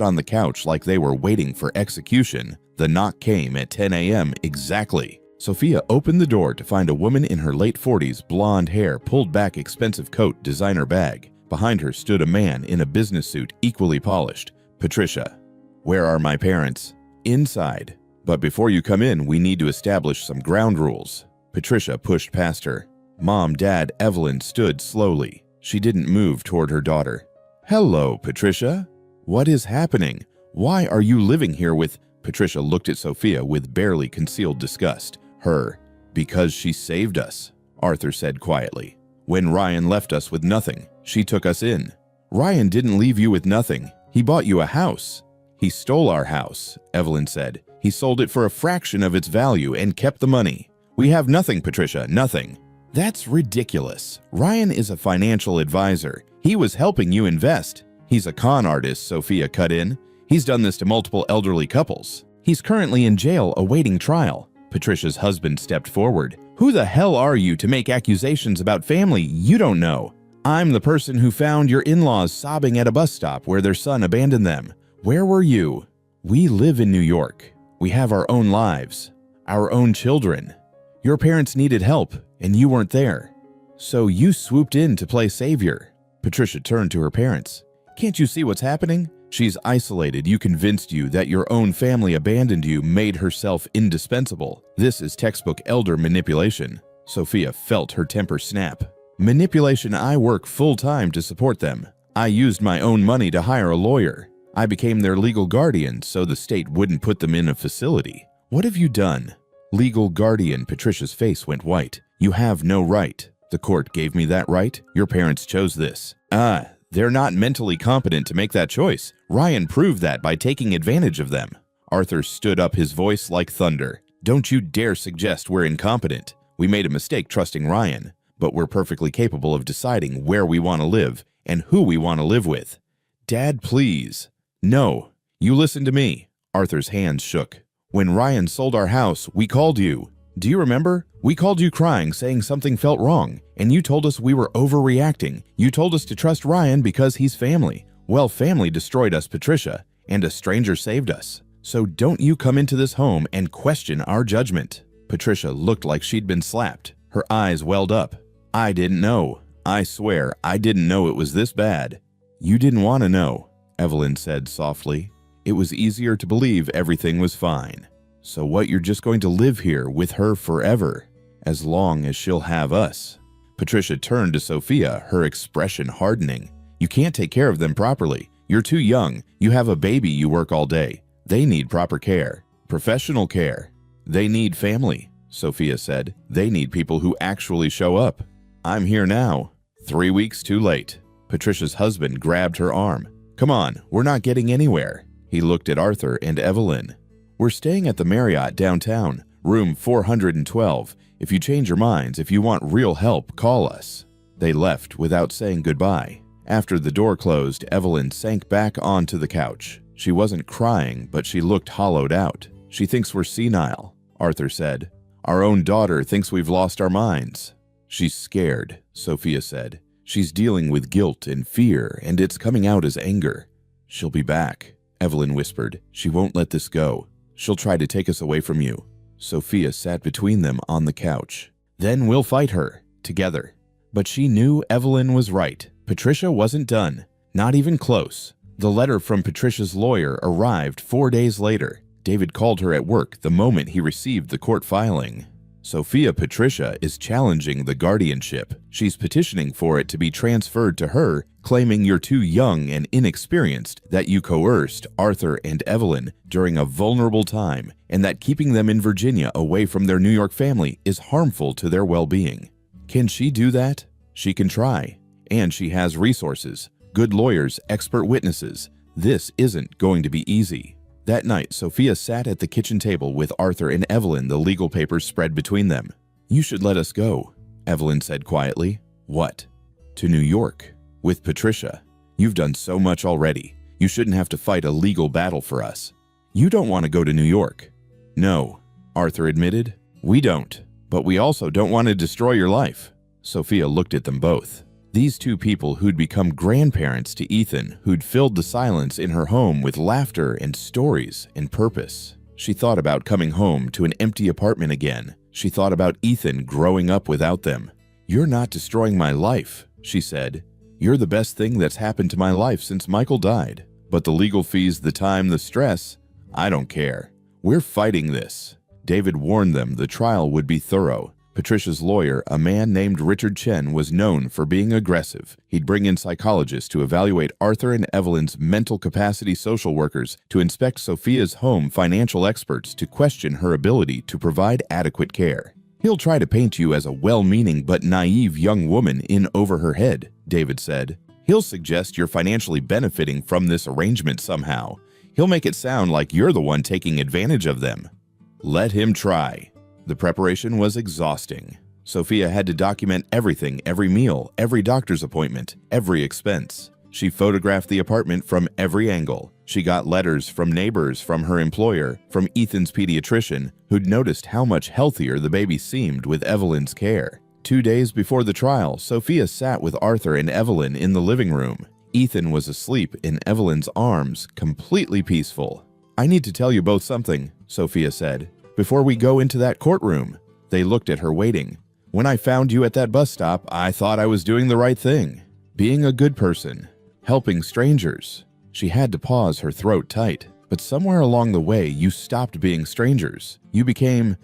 on the couch like they were waiting for execution. The knock came at 10 a.m. exactly. Sophia opened the door to find a woman in her late 40s, blonde hair, pulled back expensive coat, designer bag. Behind her stood a man in a business suit, equally polished. "Patricia." "Where are my parents?" "Inside. But before you come in, we need to establish some ground rules." Patricia pushed past her. Mom, Dad, Evelyn stood slowly. She didn't move toward her daughter. "Hello, Patricia. What is happening? Why are you living here with—" Patricia looked at Sophia with barely concealed disgust. "Her. Because she saved us," Arthur said quietly. "When Ryan left us with nothing, she took us in." "Ryan didn't leave you with nothing. He bought you a house." "He stole our house," Evelyn said. "He sold it for a fraction of its value and kept the money. We have nothing, Patricia, nothing." "That's ridiculous. Ryan is a financial advisor. He was helping you invest." "He's a con artist," Sophia cut in. "He's done this to multiple elderly couples. He's currently in jail awaiting trial." Patricia's husband stepped forward. "Who the hell are you to make accusations about family you don't know?" "I'm the person who found your in-laws sobbing at a bus stop where their son abandoned them. Where were you?" "We live in New York. We have our own lives, our own children. Your parents needed help, and you weren't there. So you swooped in to play savior." Patricia turned to her parents. "Can't you see what's happening? She's isolated. You convinced you that your own family abandoned you, made herself indispensable. This is textbook elder manipulation." Sophia felt her temper snap. "Manipulation. I work full-time to support them. I used my own money to hire a lawyer. I became their legal guardian so the state wouldn't put them in a facility. What have you done?" "Legal guardian." Patricia's face went white. "You have no right. The court gave me that right. Your parents chose this." They're not mentally competent to make that choice. Ryan proved that by taking advantage of them." Arthur stood up, his voice like thunder. "Don't you dare suggest we're incompetent. We made a mistake trusting Ryan, but we're perfectly capable of deciding where we want to live and who we want to live with." "Dad, please." "No, you listen to me." Arthur's hands shook. "When Ryan sold our house, we called you. Do you remember? We called you crying, saying something felt wrong, and you told us we were overreacting. You told us to trust Ryan because he's family. Well, family destroyed us, Patricia, and a stranger saved us. So don't you come into this home and question our judgment." Patricia looked like she'd been slapped. Her eyes welled up. I didn't know. I swear, I didn't know it was this bad. You didn't want to know, Evelyn said softly. It was easier to believe everything was fine. So what, you're just going to live here with her forever, as long as she'll have us? Patricia turned to Sophia, her expression hardening. You can't take care of them properly. You're too young. You have a baby, you work all day. They need proper care, professional care. They need family, Sophia said. They need people who actually show up. I'm here now. 3 weeks too late. Patricia's husband grabbed her arm. Come on, we're not getting anywhere. He looked at Arthur and Evelyn. We're staying at the Marriott downtown, room 412. If you change your minds, if you want real help, call us. They left without saying goodbye. After the door closed, Evelyn sank back onto the couch. She wasn't crying, but she looked hollowed out. She thinks we're senile, Arthur said. Our own daughter thinks we've lost our minds. She's scared, Sophia said. She's dealing with guilt and fear, and it's coming out as anger. She'll be back, Evelyn whispered. She won't let this go. She'll try to take us away from you. Sophia sat between them on the couch. Then we'll fight her, together. But she knew Evelyn was right. Patricia wasn't done, not even close. The letter from Patricia's lawyer arrived 4 days later. David called her at work the moment he received the court filing. Sophia Patricia is challenging the guardianship. She's petitioning for it to be transferred to her, claiming you're too young and inexperienced, that you coerced Arthur and Evelyn during a vulnerable time, and that keeping them in Virginia away from their New York family is harmful to their well-being. Can she do that? She can try. And she has resources, good lawyers, expert witnesses. This isn't going to be easy. That night, Sophia sat at the kitchen table with Arthur and Evelyn, the legal papers spread between them. You should let us go, Evelyn said quietly. What? To New York, with Patricia. You've done so much already. You shouldn't have to fight a legal battle for us. You don't want to go to New York. No, Arthur admitted. We don't, but we also don't want to destroy your life. Sophia looked at them both. These two people who'd become grandparents to Ethan, who'd filled the silence in her home with laughter and stories and purpose. She thought about coming home to an empty apartment again. She thought about Ethan growing up without them. You're not destroying my life, she said. You're the best thing that's happened to my life since Michael died. But the legal fees, the time, the stress, I don't care. We're fighting this. David warned them the trial would be thorough. Patricia's lawyer, a man named Richard Chen, was known for being aggressive. He'd bring in psychologists to evaluate Arthur and Evelyn's mental capacity, social workers to inspect Sophia's home, financial experts to question her ability to provide adequate care. He'll try to paint you as a well-meaning but naive young woman in over her head, David said. He'll suggest you're financially benefiting from this arrangement somehow. He'll make it sound like you're the one taking advantage of them. Let him try. The preparation was exhausting. Sophia had to document everything, every meal, every doctor's appointment, every expense. She photographed the apartment from every angle. She got letters from neighbors, from her employer, from Ethan's pediatrician, who'd noticed how much healthier the baby seemed with Evelyn's care. 2 days before the trial, Sophia sat with Arthur and Evelyn in the living room. Ethan was asleep in Evelyn's arms, completely peaceful. I need to tell you both something, Sophia said. Before we go into that courtroom. They looked at her waiting. When I found you at that bus stop, I thought I was doing the right thing. Being a good person. Helping strangers. She had to pause, her throat tight. But somewhere along the way, you stopped being strangers. You became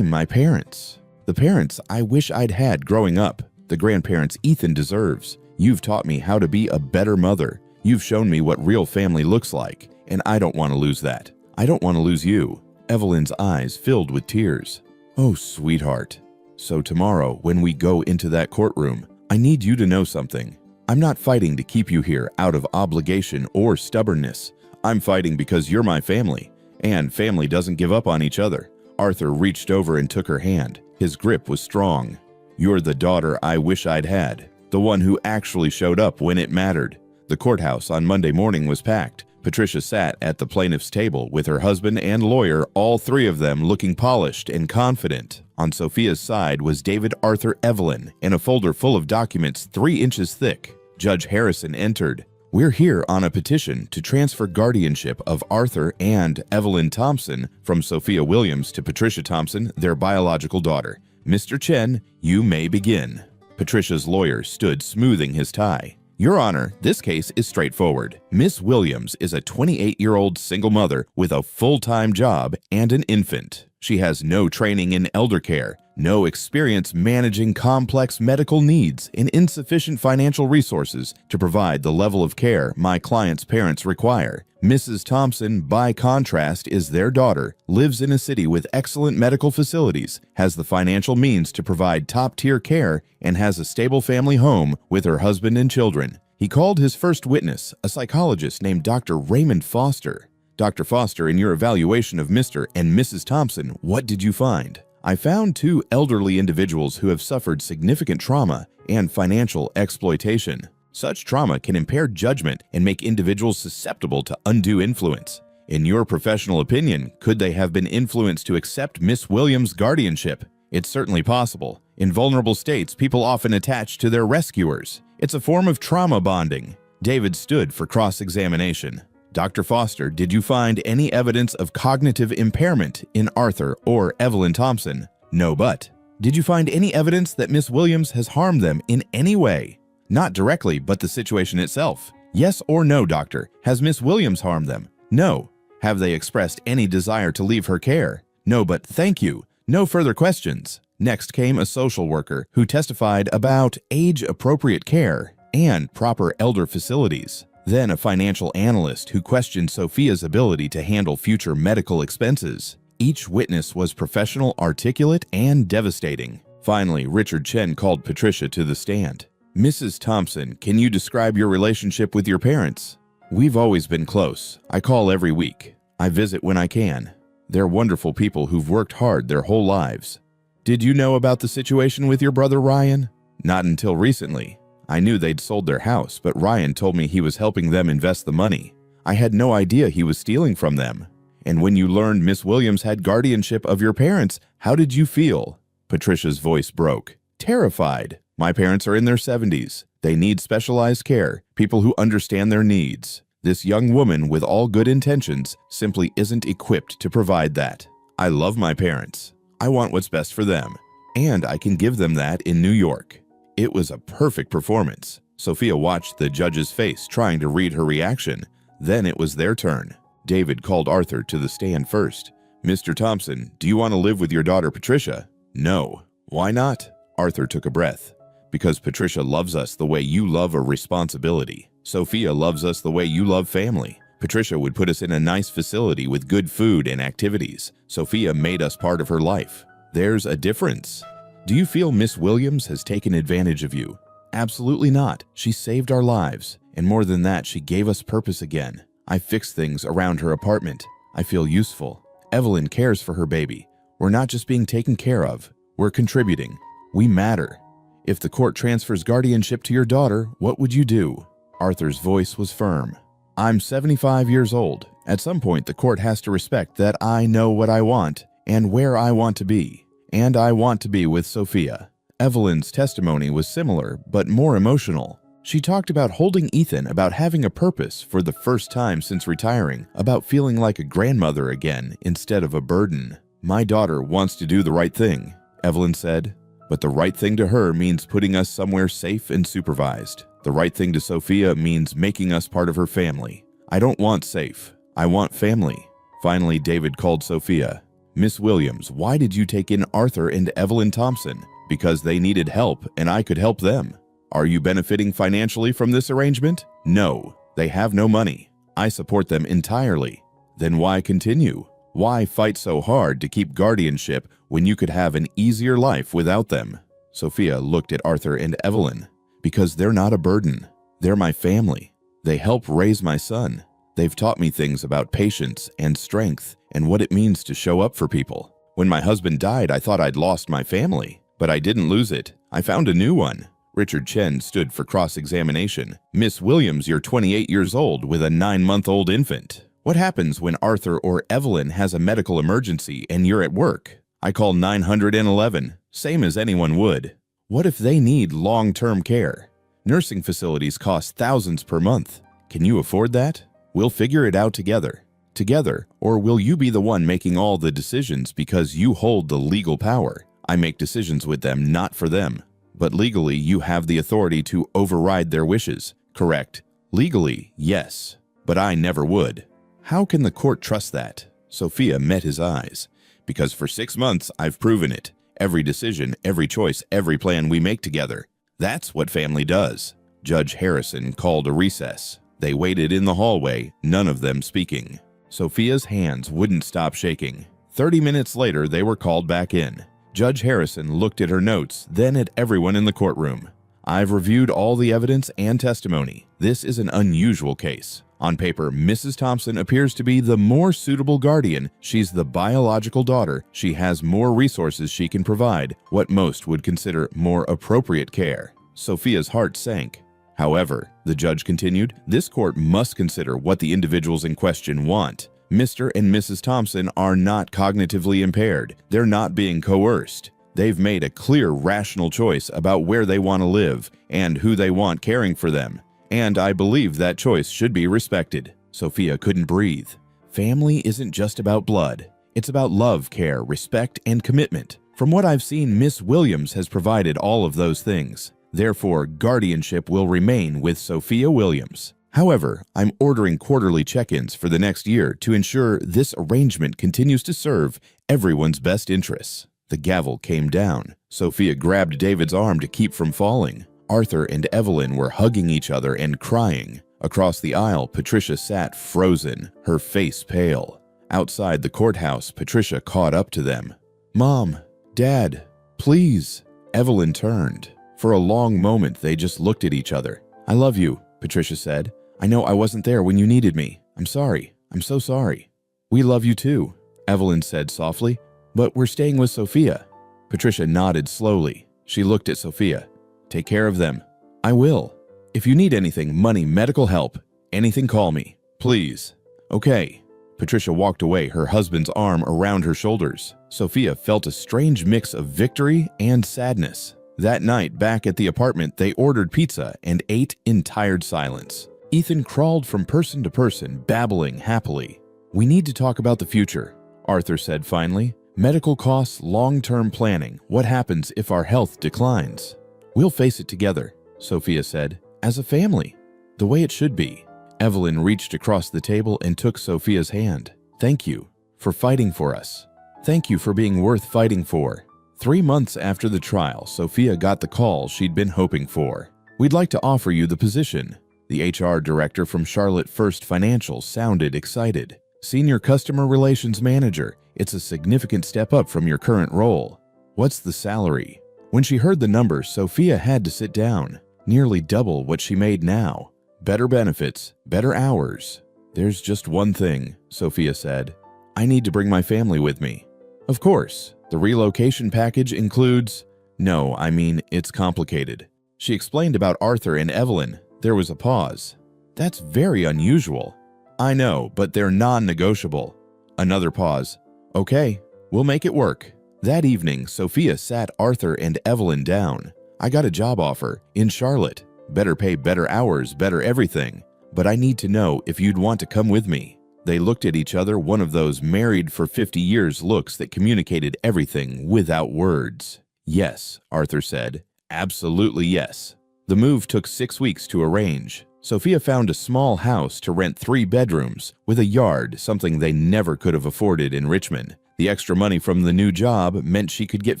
my parents. The parents I wish I'd had growing up. The grandparents Ethan deserves. You've taught me how to be a better mother. You've shown me what real family looks like. And I don't want to lose that. I don't want to lose you. Evelyn's eyes filled with tears. Oh, sweetheart. So tomorrow, when we go into that courtroom, I need you to know something. I'm not fighting to keep you here out of obligation or stubbornness. I'm fighting because you're my family, and family doesn't give up on each other. Arthur reached over and took her hand. His grip was strong. You're the daughter I wish I'd had, the one who actually showed up when it mattered. The courthouse on Monday morning was packed. Patricia sat at the plaintiff's table with her husband and lawyer, all three of them looking polished and confident. On Sophia's side was David, Arthur, Evelyn, in a folder full of documents 3 inches thick. Judge Harrison entered. We're here on a petition to transfer guardianship of Arthur and Evelyn Thompson from Sophia Williams to Patricia Thompson, their biological daughter. Mr. Chen, you may begin. Patricia's lawyer stood smoothing his tie. Your Honor, this case is straightforward. Miss Williams is a 28-year-old single mother with a full-time job and an infant. She has no training in elder care, no experience managing complex medical needs, and insufficient financial resources to provide the level of care my client's parents require. Mrs. Thompson, by contrast, is their daughter, lives in a city with excellent medical facilities, has the financial means to provide top-tier care, and has a stable family home with her husband and children. He called his first witness, a psychologist named Dr. Raymond Foster. Dr. Foster, in your evaluation of Mr. and Mrs. Thompson, what did you find? I found two elderly individuals who have suffered significant trauma and financial exploitation. Such trauma can impair judgment and make individuals susceptible to undue influence. In your professional opinion, could they have been influenced to accept Miss Williams' guardianship? It's certainly possible. In vulnerable states, people often attach to their rescuers. It's a form of trauma bonding. David stood for cross-examination. Dr. Foster, did you find any evidence of cognitive impairment in Arthur or Evelyn Thompson? No, but. Did you find any evidence that Miss Williams has harmed them in any way? Not directly, but the situation itself. Yes or no, doctor? Has Miss Williams harmed them? No. Have they expressed any desire to leave her care? No, but thank you. No further questions. Next came a social worker who testified about age-appropriate care and proper elder facilities. Then a financial analyst who questioned Sophia's ability to handle future medical expenses. Each witness was professional, articulate, and devastating. Finally, Richard Chen called Patricia to the stand. Mrs. Thompson, can you describe your relationship with your parents? We've always been close. I call every week. I visit when I can. They're wonderful people who've worked hard their whole lives. Did you know about the situation with your brother Ryan? Not until recently. I knew they'd sold their house, but Ryan told me he was helping them invest the money. I had no idea he was stealing from them. And when you learned Miss Williams had guardianship of your parents, how did you feel? Patricia's voice broke. Terrified. My parents are in their 70s. They need specialized care, people who understand their needs. This young woman with all good intentions simply isn't equipped to provide that. I love my parents. I want what's best for them, and I can give them that in New York. It was a perfect performance. Sophia watched the judge's face, trying to read her reaction. Then it was their turn. David called Arthur to the stand first. Mr. Thompson, do you want to live with your daughter Patricia? No. Why not? Arthur took a breath. Because Patricia loves us the way you love a responsibility. Sophia loves us the way you love family. Patricia would put us in a nice facility with good food and activities. Sophia made us part of her life. There's a difference. Do you feel Miss Williams has taken advantage of you? Absolutely not. She saved our lives. And more than that, she gave us purpose again. I fixed things around her apartment. I feel useful. Evelyn cares for her baby. We're not just being taken care of. We're contributing. We matter. If the court transfers guardianship to your daughter, what would you do? Arthur's voice was firm. I'm 75 years old. At some point, the court has to respect that I know what I want and where I want to be. And I want to be with Sophia. Evelyn's testimony was similar, but more emotional. She talked about holding Ethan, about having a purpose for the first time since retiring, about feeling like a grandmother again instead of a burden. My daughter wants to do the right thing, Evelyn said. But the right thing to her means putting us somewhere safe and supervised. The right thing to Sophia means making us part of her family. I don't want safe. I want family. Finally, David called Sophia. Miss Williams, why did you take in Arthur and Evelyn Thompson? Because they needed help and I could help them. Are you benefiting financially from this arrangement? No, they have no money. I support them entirely. Then why continue? Why fight so hard to keep guardianship when you could have an easier life without them? Sophia looked at Arthur and Evelyn. Because they're not a burden. They're my family. They help raise my son. They've taught me things about patience and strength and what it means to show up for people. When my husband died, I thought I'd lost my family, but I didn't lose it. I found a new one. Richard Chen stood for cross-examination. Miss Williams, you're 28 years old with a 9-month-old infant. What happens when Arthur or Evelyn has a medical emergency and you're at work? I call 911, same as anyone would. What if they need long-term care? Nursing facilities cost thousands per month. Can you afford that? We'll figure it out together. Together, or will you be the one making all the decisions because you hold the legal power? I make decisions with them, not for them. But legally, you have the authority to override their wishes, correct? Legally, yes. But I never would. How can the court trust that? Sophia met his eyes. Because for 6 months, I've proven it. Every decision, every choice, every plan we make together. That's what family does. Judge Harrison called a recess. They waited in the hallway, none of them speaking. Sophia's hands wouldn't stop shaking. 30 minutes later, they were called back in. Judge Harrison looked at her notes, then at everyone in the courtroom. I've reviewed all the evidence and testimony. This is an unusual case. On paper, Mrs. Thompson appears to be the more suitable guardian. She's the biological daughter. She has more resources she can provide, what most would consider more appropriate care. Sophia's heart sank. However, the judge continued, this court must consider what the individuals in question want. Mr. and Mrs. Thompson are not cognitively impaired. They're not being coerced. They've made a clear, rational choice about where they want to live and who they want caring for them. And I believe that choice should be respected. Sophia couldn't breathe. Family isn't just about blood. It's about love, care, respect, and commitment. From what I've seen, Miss Williams has provided all of those things. Therefore, guardianship will remain with Sophia Williams. However, I'm ordering quarterly check-ins for the next year to ensure this arrangement continues to serve everyone's best interests. The gavel came down. Sophia grabbed David's arm to keep from falling. Arthur and Evelyn were hugging each other and crying. Across the aisle, Patricia sat frozen, her face pale. Outside the courthouse, Patricia caught up to them. "Mom, Dad, please." Evelyn turned. For a long moment, they just looked at each other. "I love you," Patricia said. "I know I wasn't there when you needed me. I'm sorry. I'm so sorry." "We love you too," Evelyn said softly. "But we're staying with Sophia." Patricia nodded slowly. She looked at Sophia. "Take care of them." "I will. If you need anything, money, medical help, anything, call me. Please." "Okay." Patricia walked away, her husband's arm around her shoulders. Sophia felt a strange mix of victory and sadness. That night, back at the apartment, they ordered pizza and ate in tired silence. Ethan crawled from person to person, babbling happily. "We need to talk about the future," Arthur said finally. "Medical costs, long-term planning. What happens if our health declines?" "We'll face it together," Sophia said, "as a family. The way it should be." Evelyn reached across the table and took Sophia's hand. "Thank you for fighting for us. Thank you for being worth fighting for." 3 months after the trial, Sophia got the call she'd been hoping for. "We'd like to offer you the position." The HR director from Charlotte First Financial sounded excited. "Senior Customer Relations Manager. It's a significant step up from your current role." "What's the salary?" When she heard the number, Sophia had to sit down. Nearly double what she made now. Better benefits, better hours. "There's just one thing," Sophia said. "I need to bring my family with me." "Of course. The relocation package includes—" "No, I mean, it's complicated." She explained about Arthur and Evelyn. There was a pause. "That's very unusual." "I know, but they're non-negotiable." Another pause. "Okay, we'll make it work." That evening, Sophia sat Arthur and Evelyn down. "I got a job offer in Charlotte. Better pay, better hours, better everything. But I need to know if you'd want to come with me." They looked at each other, one of those married for 50 years looks that communicated everything without words. "Yes," Arthur said. "Absolutely yes." The move took 6 weeks to arrange. Sophia found a small house to rent 3 bedrooms, with a yard, something they never could have afforded in Richmond. The extra money from the new job meant she could get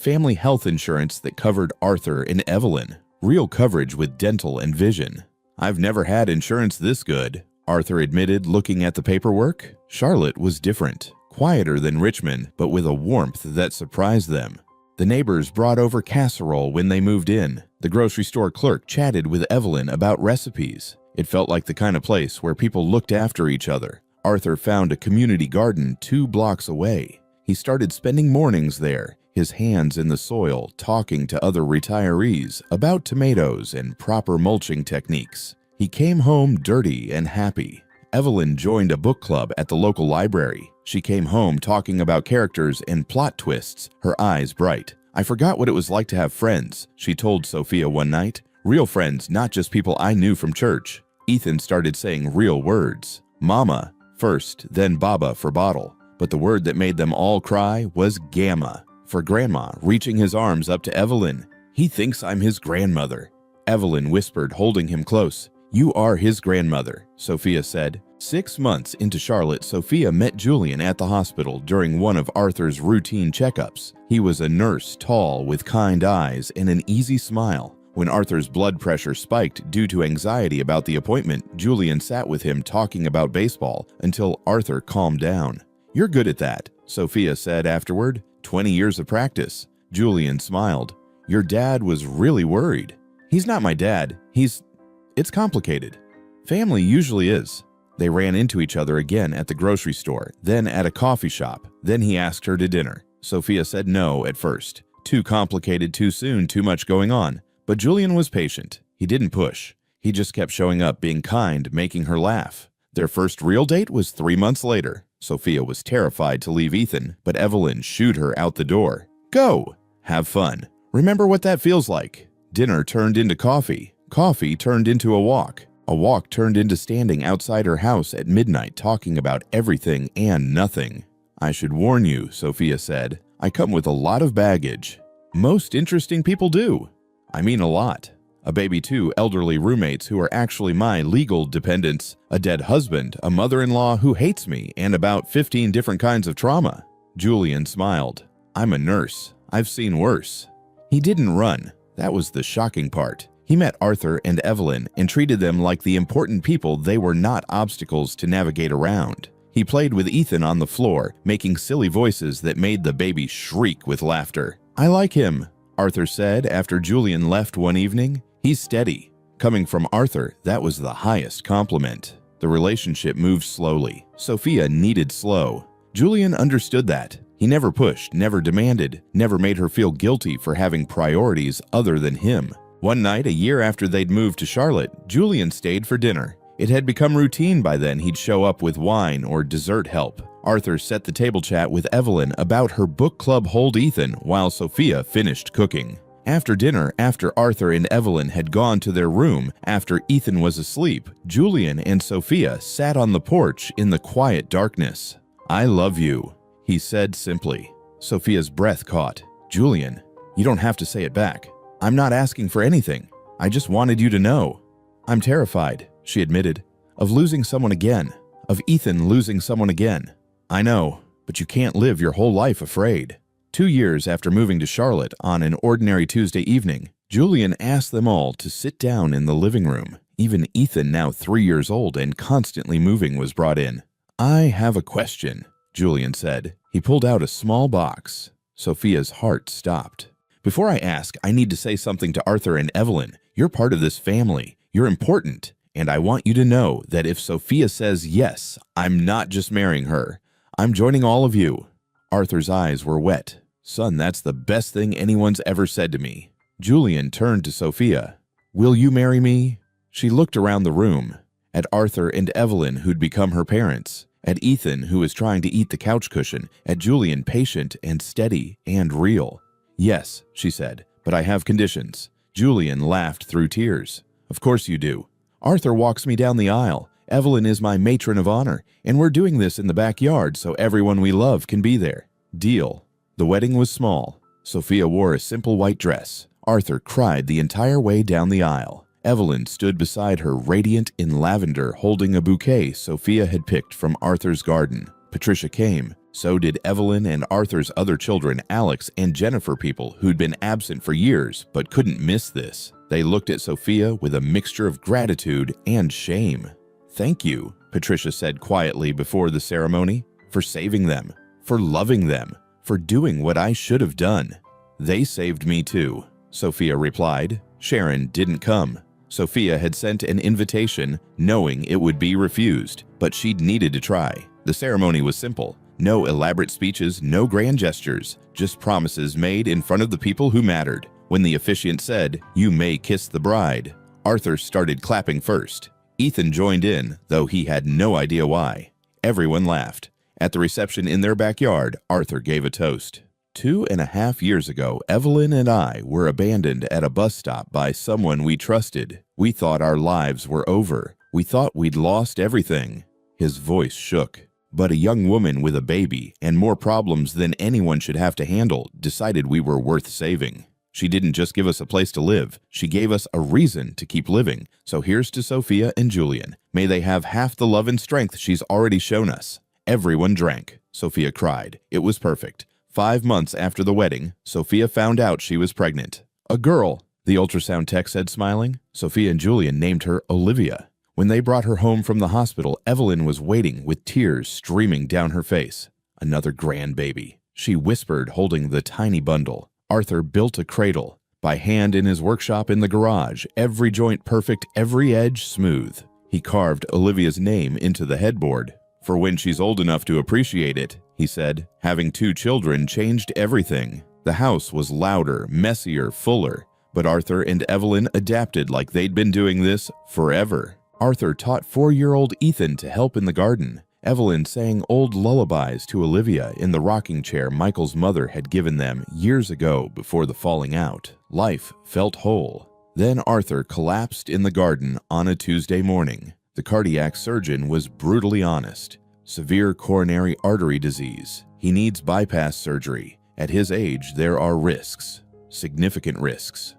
family health insurance that covered Arthur and Evelyn. Real coverage with dental and vision. "I've never had insurance this good," Arthur admitted, looking at the paperwork. Charlotte was different, quieter than Richmond, but with a warmth that surprised them. The neighbors brought over casserole when they moved in. The grocery store clerk chatted with Evelyn about recipes. It felt like the kind of place where people looked after each other. Arthur found a community garden 2 blocks away. He started spending mornings there, his hands in the soil, talking to other retirees about tomatoes and proper mulching techniques. He came home dirty and happy. Evelyn joined a book club at the local library. She came home talking about characters and plot twists, her eyes bright. "I forgot what it was like to have friends," she told Sophia one night. "Real friends, not just people I knew from church." Ethan started saying real words. Mama first, then Baba for bottle. But the word that made them all cry was gamma. For Grandma, reaching his arms up to Evelyn. "He thinks I'm his grandmother." Evelyn whispered, holding him close. "You are his grandmother," Sophia said. 6 months into Charlotte, Sophia met Julian at the hospital during one of Arthur's routine checkups. He was a nurse, tall, with kind eyes and an easy smile. When Arthur's blood pressure spiked due to anxiety about the appointment, Julian sat with him talking about baseball until Arthur calmed down. "You're good at that," Sophia said afterward. 20 years of practice. Julian smiled. "Your dad was really worried." "He's not my dad. It's complicated." Family usually is. They ran into each other again at the grocery store, then at a coffee shop. Then he asked her to dinner. Sophia said no at first. Too complicated, too soon, too much going on. But Julian was patient. He didn't push. He just kept showing up, being kind, making her laugh. Their first real date was 3 months later. Sophia was terrified to leave Ethan, but Evelyn shooed her out the door. "Go! Have fun. Remember what that feels like." Dinner turned into coffee. Coffee turned into a walk. A walk turned into standing outside her house at midnight talking about everything and nothing. "I should warn you," Sophia said. "I come with a lot of baggage." "Most interesting people do." "I mean a lot. A baby, 2 elderly roommates who are actually my legal dependents, a dead husband, a mother-in-law who hates me, and about 15 different kinds of trauma." Julian smiled. "I'm a nurse. I've seen worse." He didn't run. That was the shocking part. He met Arthur and Evelyn and treated them like the important people they were, not obstacles to navigate around. He played with Ethan on the floor, making silly voices that made the baby shriek with laughter. "I like him," Arthur said after Julian left one evening. "He's steady." Coming from Arthur, that was the highest compliment. The relationship moved slowly. Sophia needed slow. Julian understood that. He never pushed, never demanded, never made her feel guilty for having priorities other than him. One night, a year after they'd moved to Charlotte, Julian stayed for dinner. It had become routine by then. He'd show up with wine or dessert help. Arthur set the table chat with Evelyn about her book club Hold Ethan while Sophia finished cooking. After dinner, after Arthur and Evelyn had gone to their room, after Ethan was asleep, Julian and Sophia sat on the porch in the quiet darkness. "I love you," he said simply. Sophia's breath caught. "Julian, you don't have to say it back. I'm not asking for anything. I just wanted you to know." "I'm terrified," she admitted, "of losing someone again, of Ethan losing someone again." "I know, but you can't live your whole life afraid." 2 years after moving to Charlotte, on an ordinary Tuesday evening, Julian asked them all to sit down in the living room. Even Ethan, now 3 years old and constantly moving, was brought in. "I have a question," Julian said. He pulled out a small box. Sophia's heart stopped. "Before I ask, I need to say something to Arthur and Evelyn. You're part of this family. You're important. And I want you to know that if Sophia says yes, I'm not just marrying her. I'm joining all of you." Arthur's eyes were wet. "Son, that's the best thing anyone's ever said to me." Julian turned to Sophia. "Will you marry me?" She looked around the room, at Arthur and Evelyn, who'd become her parents, at Ethan, who was trying to eat the couch cushion, at Julian, patient and steady and real. "Yes," she said, "but I have conditions." Julian laughed through tears. "Of course you do. Arthur walks me down the aisle. Evelyn is my matron of honor, and we're doing this in the backyard so everyone we love can be there. Deal." The wedding was small. Sophia wore a simple white dress. Arthur cried the entire way down the aisle. Evelyn stood beside her, radiant in lavender, holding a bouquet Sophia had picked from Arthur's garden. Patricia came. So did Evelyn and Arthur's other children, Alex and Jennifer, people who'd been absent for years but couldn't miss this. They looked at Sophia with a mixture of gratitude and shame. "Thank you," Patricia said quietly before the ceremony, "for saving them, for loving them, for doing what I should have done." "They saved me too," Sophia replied. Sharon didn't come. Sophia had sent an invitation, knowing it would be refused, but she'd needed to try. The ceremony was simple. No elaborate speeches, no grand gestures, just promises made in front of the people who mattered. When the officiant said, "You may kiss the bride," Arthur started clapping first. Ethan joined in, though he had no idea why. Everyone laughed. At the reception in their backyard, Arthur gave a toast. 2.5 years ago, Evelyn and I were abandoned at a bus stop by someone we trusted. We thought our lives were over. We thought we'd lost everything. His voice shook. But a young woman with a baby and more problems than anyone should have to handle decided we were worth saving. She didn't just give us a place to live, she gave us a reason to keep living. So here's to Sophia and Julian. May they have half the love and strength she's already shown us." Everyone drank. Sophia cried. It was perfect. 5 months after the wedding, Sophia found out she was pregnant. "A girl," the ultrasound tech said, smiling. Sophia and Julian named her Olivia. When they brought her home from the hospital, Evelyn was waiting with tears streaming down her face. "Another grandbaby," she whispered, holding the tiny bundle. Arthur built a cradle, by hand in his workshop in the garage, every joint perfect, every edge smooth. He carved Olivia's name into the headboard. "For when she's old enough to appreciate it," he said. Having 2 children changed everything. The house was louder, messier, fuller, but Arthur and Evelyn adapted like they'd been doing this forever. Arthur taught 4-year-old Ethan to help in the garden. Evelyn sang old lullabies to Olivia in the rocking chair Michael's mother had given them years ago before the falling out. Life felt whole. Then Arthur collapsed in the garden on a Tuesday morning. The cardiac surgeon was brutally honest. Severe coronary artery disease. He needs bypass surgery. At his age, there are risks. Significant risks.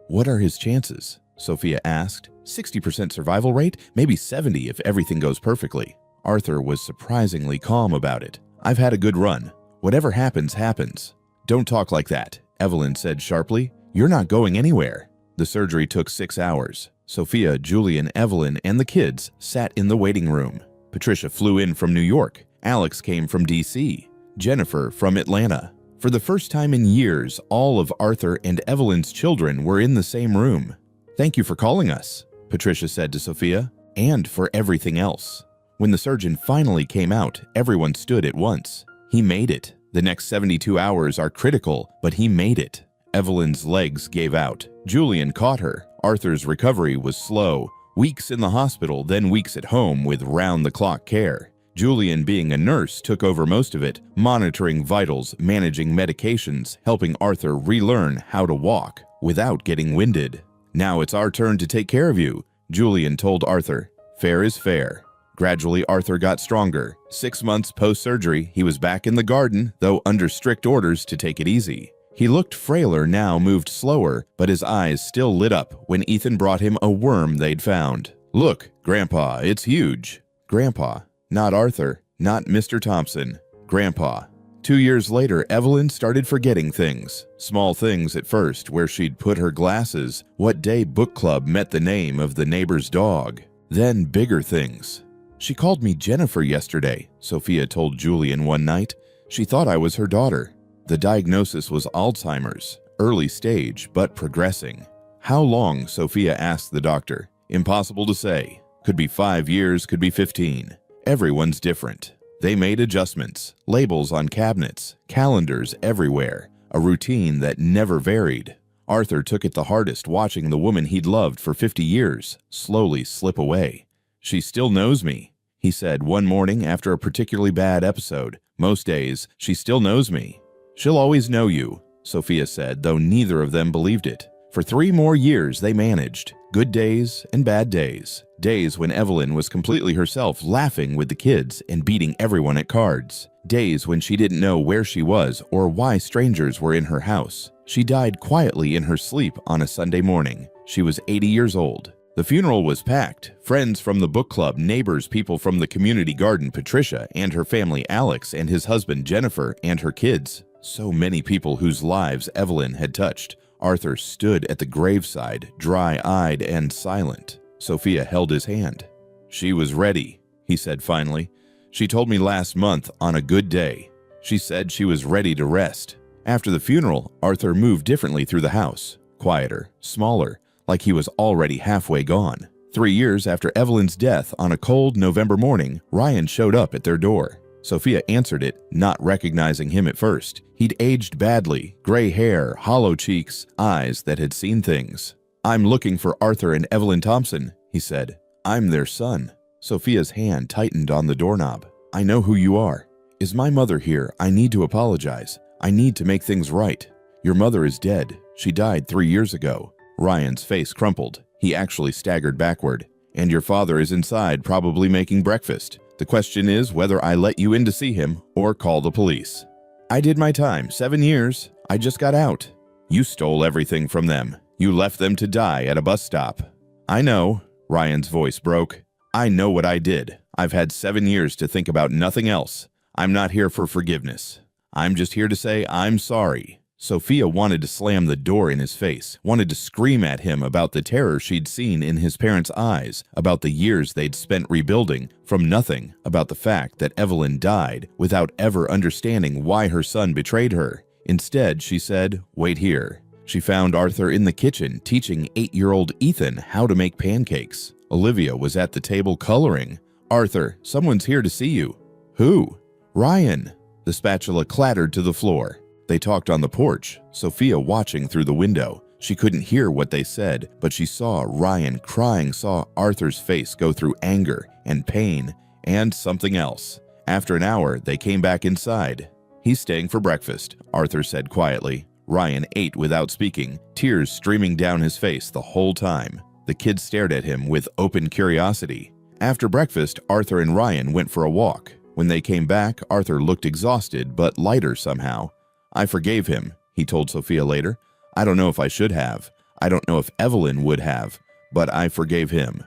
"What are his chances?" Sophia asked. 60% survival rate, maybe 70 if everything goes perfectly. Arthur was surprisingly calm about it. "I've had a good run. Whatever happens, happens." "Don't talk like that," Evelyn said sharply. "You're not going anywhere." The surgery took 6 hours. Sophia, Julian, Evelyn, and the kids sat in the waiting room. Patricia flew in from New York. Alex came from DC. Jennifer from Atlanta. For the first time in years, all of Arthur and Evelyn's children were in the same room. "Thank you for calling us," Patricia said to Sophia, "and for everything else." When the surgeon finally came out, everyone stood at once. He made it. The next 72 hours are critical, but he made it. Evelyn's legs gave out. Julian caught her. Arthur's recovery was slow. Weeks in the hospital, then weeks at home with round-the-clock care. Julian, being a nurse, took over most of it, monitoring vitals, managing medications, helping Arthur relearn how to walk without getting winded. "Now it's our turn to take care of you," Julian told Arthur. "Fair is fair." Gradually, Arthur got stronger. 6 months post-surgery, he was back in the garden, though under strict orders to take it easy. He looked frailer now, moved slower, but his eyes still lit up when Ethan brought him a worm they'd found. "Look, Grandpa, it's huge." Grandpa, not Arthur, not Mr. Thompson. Grandpa. 2 years later, Evelyn started forgetting things. Small things at first, where she'd put her glasses, what day book club met the name of the neighbor's dog. Then bigger things. "She called me Jennifer yesterday," Sophia told Julian one night. "She thought I was her daughter." The diagnosis was Alzheimer's, early stage, but progressing. "How long?" Sophia asked the doctor. "Impossible to say. Could be 5 years, could be 15. Everyone's different." They made adjustments, labels on cabinets, calendars everywhere, a routine that never varied. Arthur took it the hardest watching the woman he'd loved for 50 years slowly slip away. "She still knows me," he said one morning after a particularly bad episode. "Most days, she still knows me." "She'll always know you," Sophia said, though neither of them believed it. For 3 more years they managed, good days and bad days. Days when Evelyn was completely herself, laughing with the kids and beating everyone at cards. Days when she didn't know where she was or why strangers were in her house. She died quietly in her sleep on a Sunday morning. She was 80 years old. The funeral was packed. Friends from the book club, neighbors, people from the community garden, Patricia and her family, Alex and his husband, Jennifer, and her kids. So many people whose lives Evelyn had touched. Arthur stood at the graveside, dry-eyed and silent. Sophia held his hand. "She was ready," he said finally. "She told me last month on a good day. She said she was ready to rest." After the funeral, Arthur moved differently through the house. Quieter, smaller, like he was already halfway gone. 3 years after Evelyn's death, on a cold November morning, Ryan showed up at their door. Sophia answered it, not recognizing him at first. He'd aged badly, gray hair, hollow cheeks, eyes that had seen things. "I'm looking for Arthur and Evelyn Thompson," he said. "I'm their son." Sophia's hand tightened on the doorknob. "I know who you are. Is my mother here? I need to apologize. I need to make things right. Your mother is dead. She died 3 years ago." Ryan's face crumpled. He actually staggered backward. "And your father is inside, probably making breakfast. The question is whether I let you in to see him or call the police. I did my time, 7 years. I just got out. You stole everything from them. You left them to die at a bus stop. I know, Ryan's voice broke. I know what I did. I've had 7 years to think about nothing else. I'm not here for forgiveness. I'm just here to say I'm sorry. Sophia wanted to slam the door in his face, wanted to scream at him about the terror she'd seen in his parents' eyes, about the years they'd spent rebuilding from nothing, about the fact that Evelyn died without ever understanding why her son betrayed her. Instead, she said, "Wait here." She found Arthur in the kitchen teaching 8-year-old Ethan how to make pancakes. Olivia was at the table coloring. "Arthur, someone's here to see you." "Who?" "Ryan." The spatula clattered to the floor. They talked on the porch, Sophia watching through the window. She couldn't hear what they said, but she saw Ryan crying, saw Arthur's face go through anger and pain and something else. After an hour, they came back inside. "He's staying for breakfast," Arthur said quietly. Ryan ate without speaking, tears streaming down his face the whole time. The kids stared at him with open curiosity. After breakfast, Arthur and Ryan went for a walk. When they came back, Arthur looked exhausted but lighter somehow. "I forgave him," he told Sophia later. "I don't know if I should have. I don't know if Evelyn would have, but I forgave him."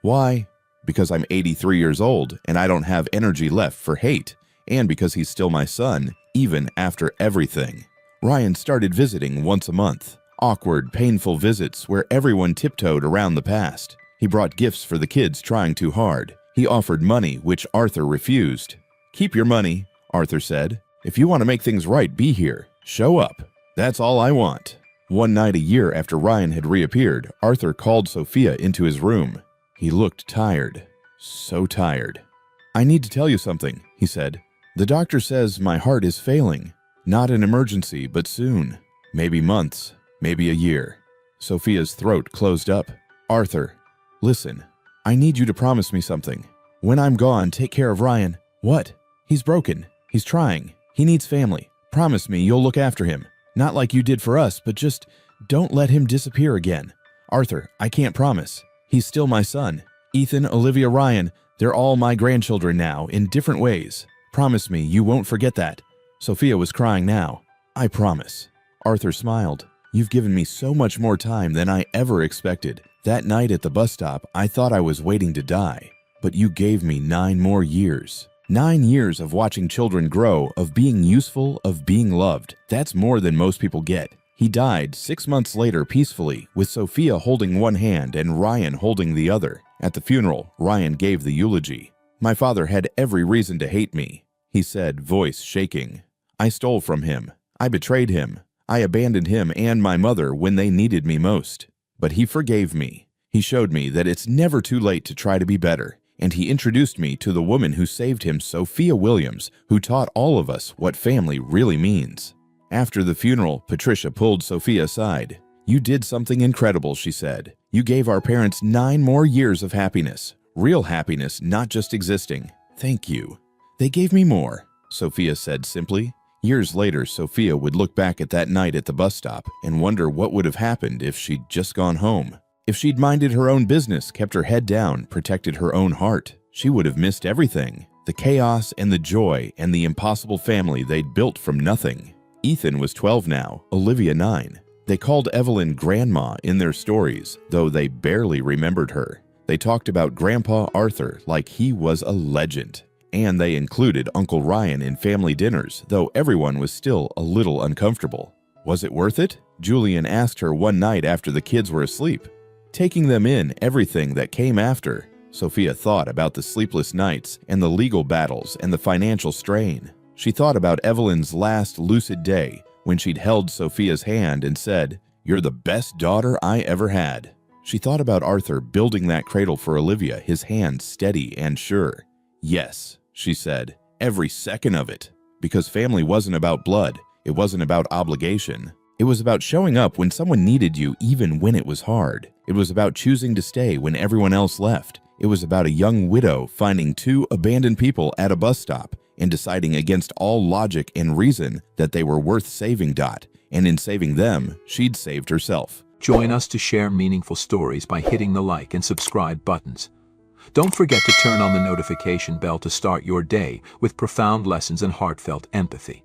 "Why?" "Because I'm 83 years old and I don't have energy left for hate, and because he's still my son, even after everything." Ryan started visiting once a month. Awkward, painful visits where everyone tiptoed around the past. He brought gifts for the kids trying too hard. He offered money, which Arthur refused. "Keep your money," Arthur said. "If you want to make things right, be here. Show up. That's all I want." One night a year after Ryan had reappeared, Arthur called Sophia into his room. He looked tired. So tired. "I need to tell you something," he said. "The doctor says my heart is failing. Not an emergency, but soon. Maybe months, maybe a year." Sophia's throat closed up. "Arthur, listen. I need you to promise me something. When I'm gone, take care of Ryan." "What?" "He's broken. He's trying. He needs family. Promise me you'll look after him. Not like you did for us, but just don't let him disappear again." "Arthur, I can't promise. He's still my son. Ethan, Olivia, Ryan, they're all my grandchildren now, in different ways. Promise me you won't forget that." Sophia was crying now. "I promise." Arthur smiled. "You've given me so much more time than I ever expected. That night at the bus stop, I thought I was waiting to die. But you gave me 9 more years. 9 years of watching children grow, of being useful, of being loved. That's more than most people get." He died 6 months later peacefully, with Sophia holding one hand and Ryan holding the other. At the funeral, Ryan gave the eulogy. "My father had every reason to hate me," he said, voice shaking. "I stole from him. I betrayed him. I abandoned him and my mother when they needed me most. But he forgave me. He showed me that it's never too late to try to be better. And he introduced me to the woman who saved him, Sophia Williams, who taught all of us what family really means." After the funeral, Patricia pulled Sophia aside. "You did something incredible," she said. "You gave our parents 9 more years of happiness. Real happiness, not just existing. Thank you." "They gave me more," Sophia said simply. Years later, Sophia would look back at that night at the bus stop and wonder what would have happened if she'd just gone home. If she'd minded her own business, kept her head down, protected her own heart, she would have missed everything. The chaos and the joy and the impossible family they'd built from nothing. Ethan was 12 now, Olivia 9. They called Evelyn Grandma in their stories, though they barely remembered her. They talked about Grandpa Arthur like he was a legend. And they included Uncle Ryan in family dinners, though everyone was still a little uncomfortable. Was it worth it? Julian asked her one night after the kids were asleep. Taking them in, everything that came after. Sophia thought about the sleepless nights and the legal battles and the financial strain. She thought about Evelyn's last lucid day when she'd held Sophia's hand and said, "You're the best daughter I ever had." She thought about Arthur building that cradle for Olivia, his hand steady and sure. "Yes," she said, "every second of it." Because family wasn't about blood. It wasn't about obligation. It was about showing up when someone needed you even when it was hard. It was about choosing to stay when everyone else left. It was about a young widow finding 2 abandoned people at a bus stop and deciding against all logic and reason that they were worth saving. And in saving them, she'd saved herself. Join us to share meaningful stories by hitting the like and subscribe buttons. Don't forget to turn on the notification bell to start your day with profound lessons and heartfelt empathy.